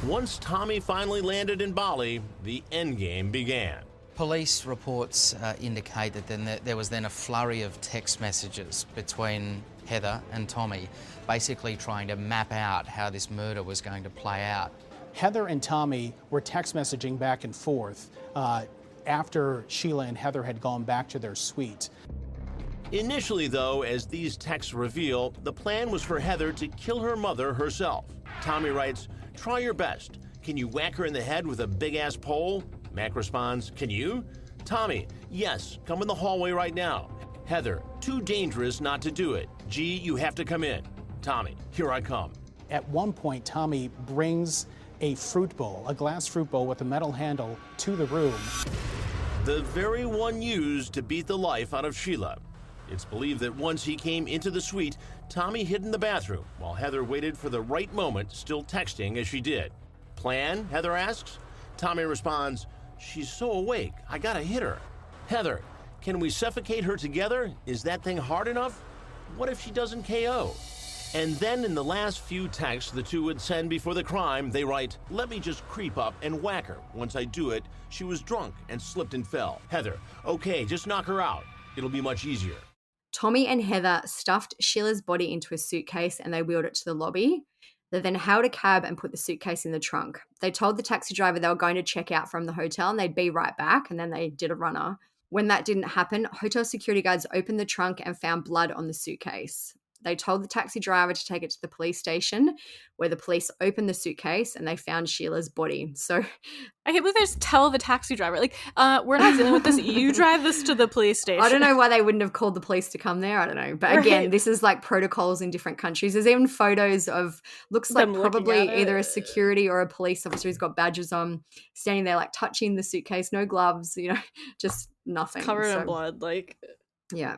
Once Tommy finally landed in Bali, the endgame began. Police reports indicate that there was then a flurry of text messages between Heather and Tommy, basically trying to map out how this murder was going to play out. Heather and Tommy were text messaging back and forth after Sheila and Heather had gone back to their suite. Initially, though, as these texts reveal, the plan was for Heather to kill her mother herself. Tommy writes, "Try your best. Can you whack her in the head with a big-ass pole?" Mack responds, "Can you?" Tommy, "Yes, come in the hallway right now." Heather, too dangerous not to do it. G, you have to come in. Tommy, here I come. At one point, Tommy brings a fruit bowl, a glass fruit bowl with a metal handle, to the room. The very one used to beat the life out of Sheila. It's believed that once he came into the suite, Tommy hid in the bathroom while Heather waited for the right moment, still texting as she did. Plan, Heather asks. Tommy responds, she's so awake, I gotta hit her. Heather, can we suffocate her together? Is that thing hard enough? What if she doesn't KO? And then in the last few texts the two would send before the crime, they write, let me just creep up and whack her. Once I do it, she was drunk and slipped and fell. Heather, okay, just knock her out. It'll be much easier. Tommy and Heather stuffed Sheila's body into a suitcase and they wheeled it to the lobby. They then hailed a cab and put the suitcase in the trunk. They told the taxi driver they were going to check out from the hotel and they'd be right back, and then they did a runner. When that didn't happen, hotel security guards opened the trunk and found blood on the suitcase. They told the taxi driver to take it to the police station, where the police opened the suitcase and they found Sheila's body. So I can't believe they just tell the taxi driver, like, we're not dealing with this. You drive this to the police station. I don't know why they wouldn't have called the police to come there. I don't know. But again, This is like protocols in different countries. There's even photos of, looks like probably either a security or a police officer who's got badges on, standing there like touching the suitcase, no gloves, just nothing. It's covered in blood, like. Yeah.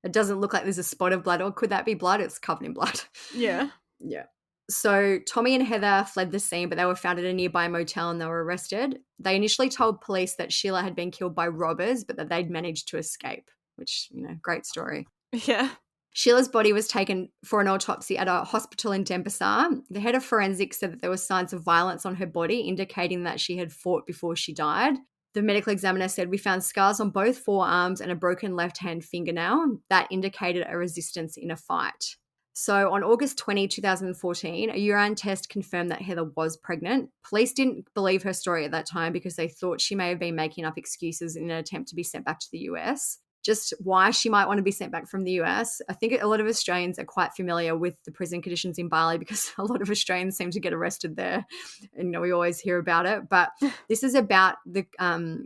It doesn't look like there's a spot of blood, or could that be blood? It's covered in blood. Yeah. Yeah. So Tommy and Heather fled the scene, but they were found at a nearby motel and they were arrested. They initially told police that Sheila had been killed by robbers, but that they'd managed to escape, which, great story. Yeah. Sheila's body was taken for an autopsy at a hospital in Denpasar. The head of forensics said that there were signs of violence on her body, indicating that she had fought before she died. The medical examiner said, we found scars on both forearms and a broken left-hand fingernail. That indicated a resistance in a fight. So on August 20, 2014, a urine test confirmed that Heather was pregnant. Police didn't believe her story at that time because they thought she may have been making up excuses in an attempt to be sent back to the US. Just why she might want to be sent back from the US. I think a lot of Australians are quite familiar with the prison conditions in Bali because a lot of Australians seem to get arrested there. And we always hear about it. But this is about the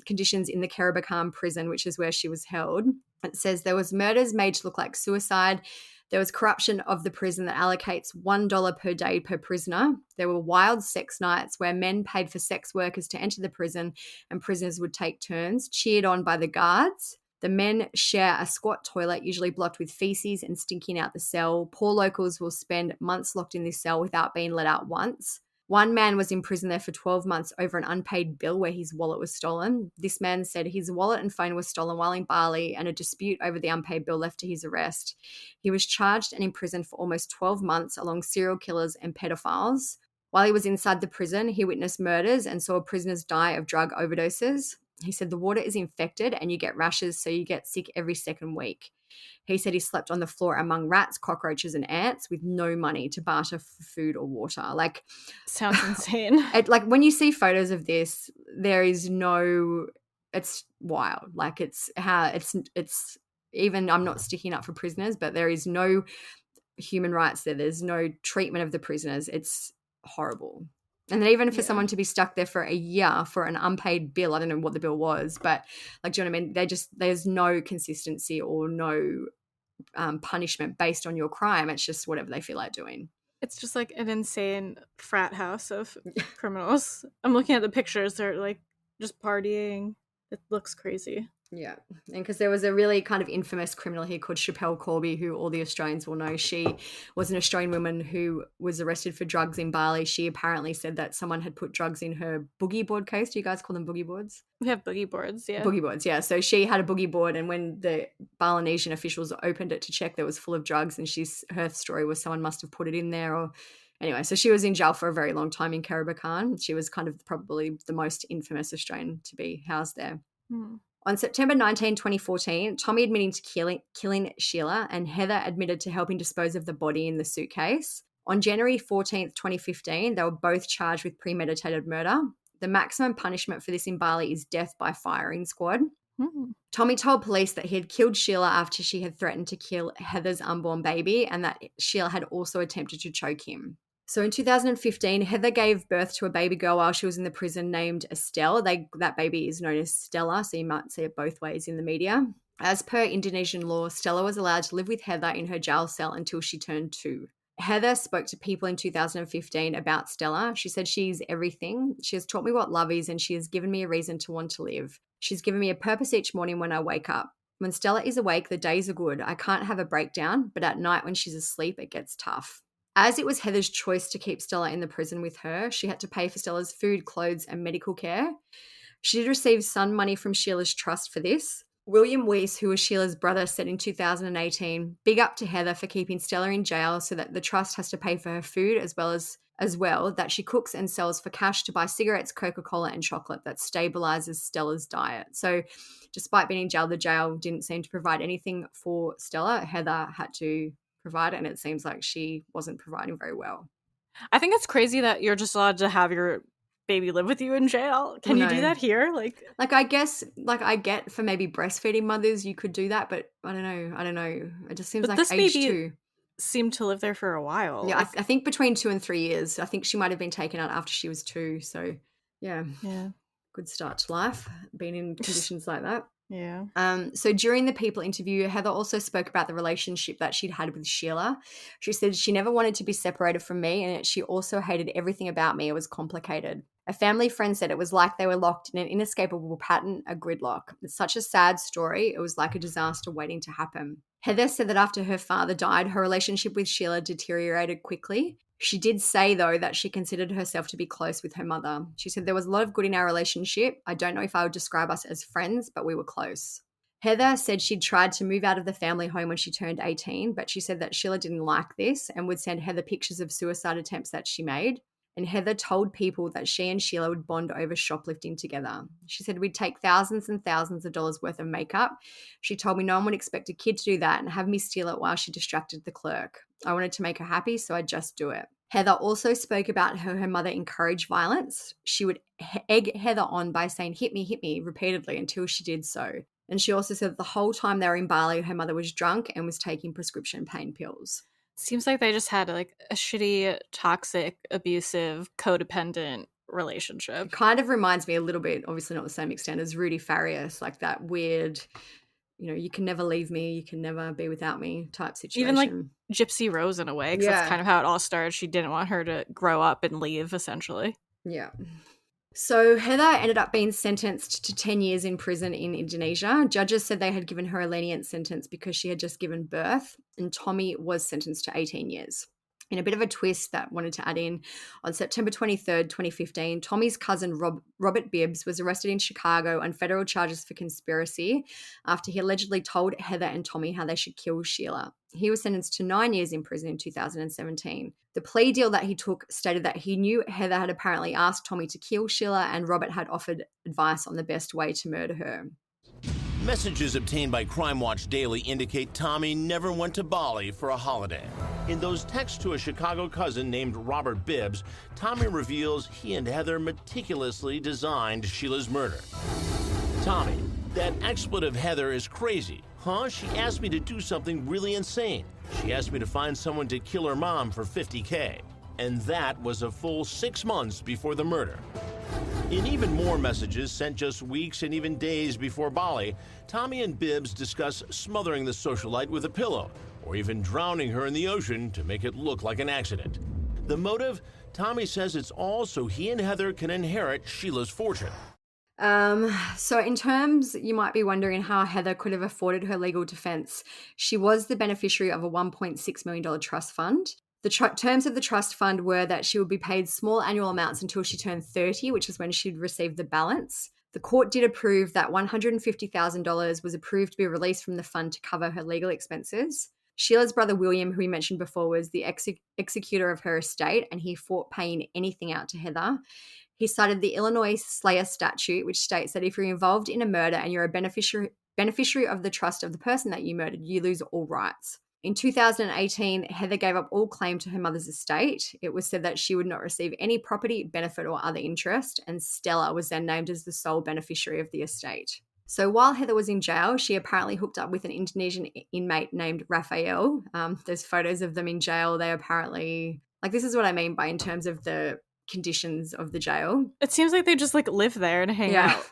conditions in the Kerobokan prison, which is where she was held. It says there was murders made to look like suicide. There was corruption of the prison that allocates $1 per day per prisoner. There were wild sex nights where men paid for sex workers to enter the prison and prisoners would take turns, cheered on by the guards. The men share a squat toilet, usually blocked with feces and stinking out the cell. Poor locals will spend months locked in this cell without being let out once. One man was in prison there for 12 months over an unpaid bill where his wallet was stolen. This man said his wallet and phone was stolen while in Bali, and a dispute over the unpaid bill led to his arrest. He was charged and imprisoned for almost 12 months along serial killers and pedophiles. While he was inside the prison, he witnessed murders and saw prisoners die of drug overdoses. He said the water is infected and you get rashes, so you get sick every second week. He said he slept on the floor among rats, cockroaches, and ants with no money to barter for food or water. Like, sounds insane. When you see photos of this, there is no. It's wild. Like it's even. I'm not sticking up for prisoners, but there is no human rights there. There's no treatment of the prisoners. It's horrible. And then even for someone to be stuck there for a year for an unpaid bill, I don't know what the bill was, but do you know what I mean? There's no consistency or no punishment based on your crime. It's just whatever they feel like doing. It's just like an insane frat house of criminals. I'm looking at the pictures. They're like just partying. It looks crazy. Yeah. And because there was a really kind of infamous criminal here called Chappelle Corby, who all the Australians will know. She was an Australian woman who was arrested for drugs in Bali. She apparently said that someone had put drugs in her boogie board case. Do you guys call them boogie boards? We have boogie boards, yeah. Boogie boards, yeah. So she had a boogie board, and when the Balinesian officials opened it to check, there was full of drugs, and her story was someone must have put it in there or... Anyway, so she was in jail for a very long time in Kerobokan. She was kind of probably the most infamous Australian to be housed there. On September 19, 2014, Tommy admitting to killing Sheila and Heather admitted to helping dispose of the body in the suitcase. On January 14, 2015, they were both charged with premeditated murder. The maximum punishment for this in Bali is death by firing squad. Tommy told police that he had killed Sheila after she had threatened to kill Heather's unborn baby and that Sheila had also attempted to choke him. So in 2015, Heather gave birth to a baby girl while she was in the prison named Estelle. That baby is known as Stella, so you might see it both ways in the media. As per Indonesian law, Stella was allowed to live with Heather in her jail cell until she turned 2. Heather spoke to people in 2015 about Stella. She said, "She's everything. She has taught me what love is, and she has given me a reason to want to live. She's given me a purpose each morning when I wake up. When Stella is awake, the days are good. I can't have a breakdown, but at night when she's asleep, it gets tough." As it was Heather's choice to keep Stella in the prison with her, she had to pay for Stella's food, clothes, and medical care. She did receive some money from Sheila's trust for this. William Weiss, who was Sheila's brother, said in 2018, "Big up to Heather for keeping Stella in jail so that the trust has to pay for her food as well that she cooks and sells for cash to buy cigarettes, Coca-Cola, and chocolate that stabilizes Stella's diet." So despite being in jail, the jail didn't seem to provide anything for Stella. Heather had to provide it, and it seems like she wasn't providing very well. I think it's crazy that you're just allowed to have your baby live with you in jail. Can you do that here? I guess, I get for maybe breastfeeding mothers, you could do that, but I don't know. It just seems but like this age baby 2. seemed to live there for a while. Yeah, I think between 2 and 3 years. I think she might have been taken out after she was 2. So, yeah. Good start to life, being in conditions like that. Yeah. So during the People interview, Heather also spoke about the relationship that she'd had with Sheila. She said she never wanted to be separated from me, and she also hated everything about me. It was complicated. A family friend said it was like they were locked in an inescapable pattern, a gridlock. It's such a sad story. It was like a disaster waiting to happen. Heather said that after her father died, her relationship with Sheila deteriorated quickly. She did say, though, that she considered herself to be close with her mother. She said, "There was a lot of good in our relationship. I don't know if I would describe us as friends, but we were close." Heather said she'd tried to move out of the family home when she turned 18, but she said that Sheila didn't like this and would send Heather pictures of suicide attempts that she made. And Heather told people that she and Sheila would bond over shoplifting together. She said, "We'd take thousands and thousands of dollars worth of makeup. She told me no one would expect a kid to do that and have me steal it while she distracted the clerk. I wanted to make her happy, so I'd just do it." Heather also spoke about how her mother encouraged violence. She would egg Heather on by saying, hit me," repeatedly until she did so. And she also said that the whole time they were in Bali, her mother was drunk and was taking prescription pain pills. Seems like they just had a shitty, toxic, abusive, codependent relationship. It kind of reminds me a little bit, obviously not the same extent as Rudy Farias, like that weird, you can never leave me, you can never be without me type situation. Even like Gypsy Rose in a way, because that's kind of how it all started. She didn't want her to grow up and leave, essentially. Yeah. So Heather ended up being sentenced to 10 years in prison in Indonesia. Judges said they had given her a lenient sentence because she had just given birth, and Tommy was sentenced to 18 years. In a bit of a twist that wanted to add in, on September 23rd, 2015, Tommy's cousin Robert Bibbs was arrested in Chicago on federal charges for conspiracy after he allegedly told Heather and Tommy how they should kill Sheila. He was sentenced to 9 years in prison in 2017. The plea deal that he took stated that he knew Heather had apparently asked Tommy to kill Sheila, and Robert had offered advice on the best way to murder her. Messages obtained by Crime Watch Daily indicate Tommy never went to Bali for a holiday. In those texts to a Chicago cousin named Robert Bibbs, Tommy reveals he and Heather meticulously designed Sheila's murder. Tommy, that expletive Heather is crazy. Huh? She asked me to do something really insane. She asked me to find someone to kill her mom for $50K. And that was a full 6 months before the murder. In even more messages sent just weeks and even days before Bali, Tommy and Bibbs discuss smothering the socialite with a pillow, or even drowning her in the ocean to make it look like an accident. The motive? Tommy says it's all so he and Heather can inherit Sheila's fortune. So in terms, you might be wondering how Heather could have afforded her legal defense. She was the beneficiary of a $1.6 million trust fund. The terms of the trust fund were that she would be paid small annual amounts until she turned 30, which is when she'd receive the balance. The court did approve that $150,000 was approved to be released from the fund to cover her legal expenses. Sheila's brother William, who we mentioned before, was the executor of her estate, and he fought paying anything out to Heather. He cited the Illinois Slayer statute, which states that if you're involved in a murder and you're a beneficiary of the trust of the person that you murdered, you lose all rights. In 2018, Heather gave up all claim to her mother's estate. It was said that she would not receive any property, benefit, or other interest, and Stella was then named as the sole beneficiary of the estate. So while Heather was in jail, she apparently hooked up with an Indonesian inmate named Raphael. There's photos of them in jail. They apparently, this is what I mean by in terms of the conditions of the jail. It seems like they just like live there and hang out.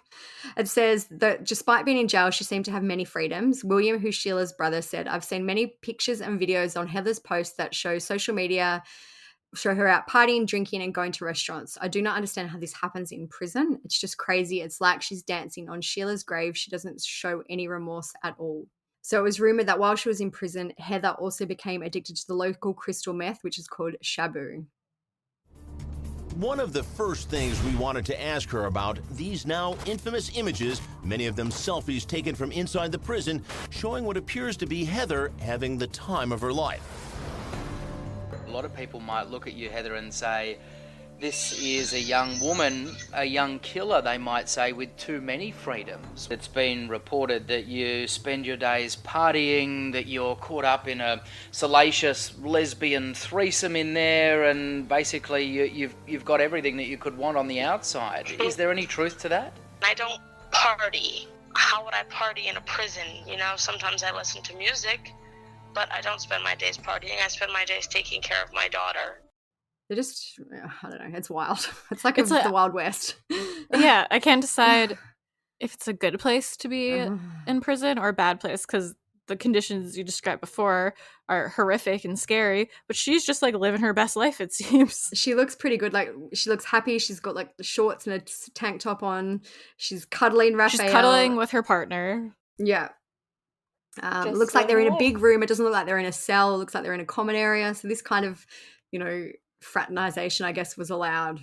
It says that despite being in jail, she seemed to have many freedoms. William, who's Sheila's brother, said, I've seen many pictures and videos on Heather's posts that show her out partying, drinking, and going to restaurants. I do not understand how this happens in prison. It's just crazy. It's like she's dancing on Sheila's grave. She doesn't show any remorse at all. So it was rumored that while she was in prison, Heather also became addicted to the local crystal meth, which is called shabu. One of the first things we wanted to ask her about, these now infamous images, many of them selfies taken from inside the prison, showing what appears to be Heather having the time of her life. A lot of people might look at you, Heather, and say, this is a young woman, a young killer, they might say, with too many freedoms. It's been reported that you spend your days partying, that you're caught up in a salacious lesbian threesome in there, and basically you've got everything that you could want on the outside. Is there any truth to that? I don't party. How would I party in a prison? You know, sometimes I listen to music, but I don't spend my days partying. I spend my days taking care of my daughter. They're just, I don't know, it's wild. It's like the Wild West. Yeah, I can't decide if it's a good place to be in prison or a bad place, because the conditions you described before are horrific and scary, but she's just like living her best life, it seems. She looks pretty good. Like, she looks happy. She's got like the shorts and a tank top on. She's cuddling Raphael. She's cuddling with her partner. Yeah. It looks like they're in a big room. It doesn't look like they're in a cell. It looks like they're in a common area. So this kind of, fraternization, I guess, was allowed.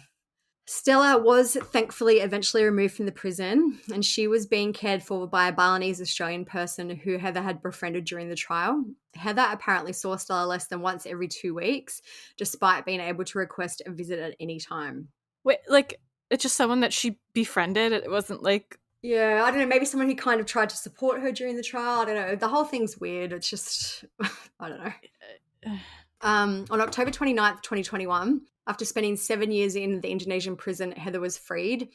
Stella was thankfully eventually removed from the prison, and she was being cared for by a Balinese Australian person who Heather had befriended during the trial. Heather apparently saw Stella less than once every 2 weeks, despite being able to request a visit at any time. Wait, like, it's just someone that she befriended? It wasn't like... Yeah, I don't know, maybe someone who kind of tried to support her during the trial. I don't know. The whole thing's weird. It's just, I don't know. On October 29th, 2021, after spending 7 years in the Indonesian prison, Heather was freed.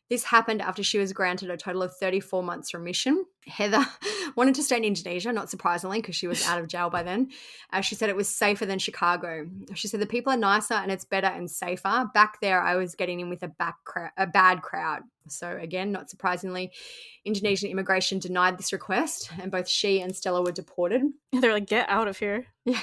This happened after she was granted a total of 34 months remission. Heather wanted to stay in Indonesia, not surprisingly, because she was out of jail by then. She said it was safer than Chicago. She said the people are nicer and it's better and safer. Back there, I was getting in with a bad crowd. So again, not surprisingly, Indonesian immigration denied this request, and both she and Stella were deported. They're like, get out of here. Yeah.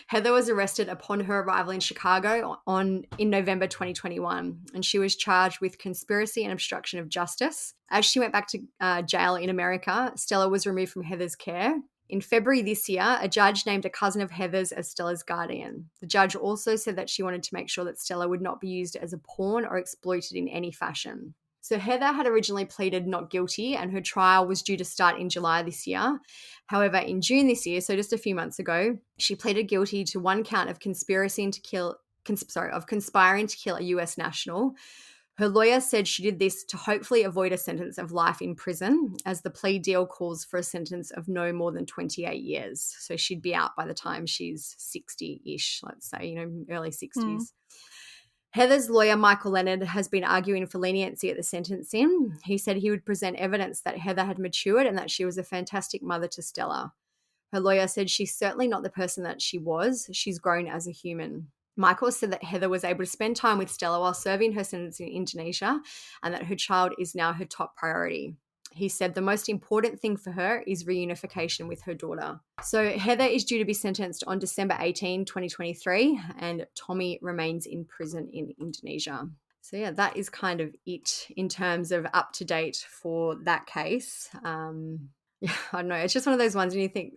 Heather was arrested upon her arrival in Chicago in November 2021, and she was charged with conspiracy and obstruction of justice. As she went back to jail in America, Stella was removed from Heather's care. In February this year, a judge named a cousin of Heather's as Stella's guardian. The judge also said that she wanted to make sure that Stella would not be used as a pawn or exploited in any fashion. So Heather had originally pleaded not guilty, and her trial was due to start in July this year. However, in June this year, so just a few months ago, she pleaded guilty to one count of conspiring to kill a US national. Her lawyer said she did this to hopefully avoid a sentence of life in prison, as the plea deal calls for a sentence of no more than 28 years. So she'd be out by the time she's 60-ish, let's say, early 60s. Heather's lawyer, Michael Leonard, has been arguing for leniency at the sentencing. He said he would present evidence that Heather had matured and that she was a fantastic mother to Stella. Her lawyer said she's certainly not the person that she was. She's grown as a human. Michael said that Heather was able to spend time with Stella while serving her sentence in Indonesia, and that her child is now her top priority. He said the most important thing for her is reunification with her daughter. So Heather is due to be sentenced on December 18, 2023, and Tommy remains in prison in Indonesia. So yeah, that is kind of it in terms of up to date for that case. I don't know. It's just one of those ones when you think,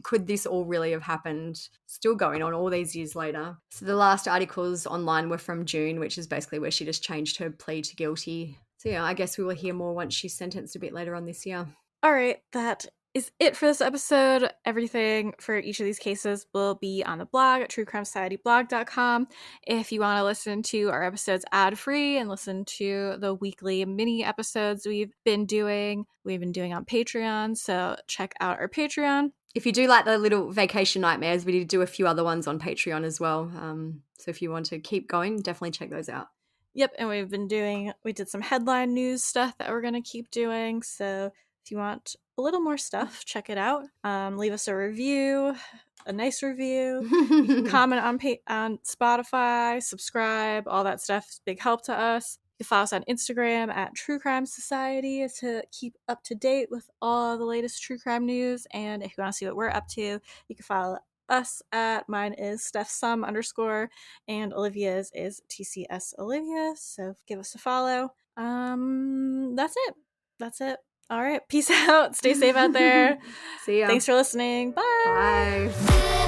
could this all really have happened? Still going on all these years later. So the last articles online were from June, which is basically where she just changed her plea to guilty. So yeah, I guess we will hear more once she's sentenced a bit later on this year. All right, that is it for this episode. Everything for each of these cases will be on the blog at truecrimesocietyblog.com. If you want to listen to our episodes ad-free and listen to the weekly mini episodes we've been doing on Patreon, so check out our Patreon. If you do like the little vacation nightmares, we did do a few other ones on Patreon as well. So if you want to keep going, definitely check those out. Yep, and we did some headline news stuff that we're going to keep doing. So if you want a little more stuff. Check it out. Leave us a review, a nice review. You can comment on Spotify, subscribe, all that stuff is a big help to us. You can follow us on Instagram at True Crime Society to keep up to date with all the latest true crime news. And if you want to see what we're up to, you can follow us at, mine is StephSum_, and Olivia's is TCS Olivia. So give us a follow. That's it. All right. Peace out. Stay safe out there. See ya. Thanks for listening. Bye. Bye.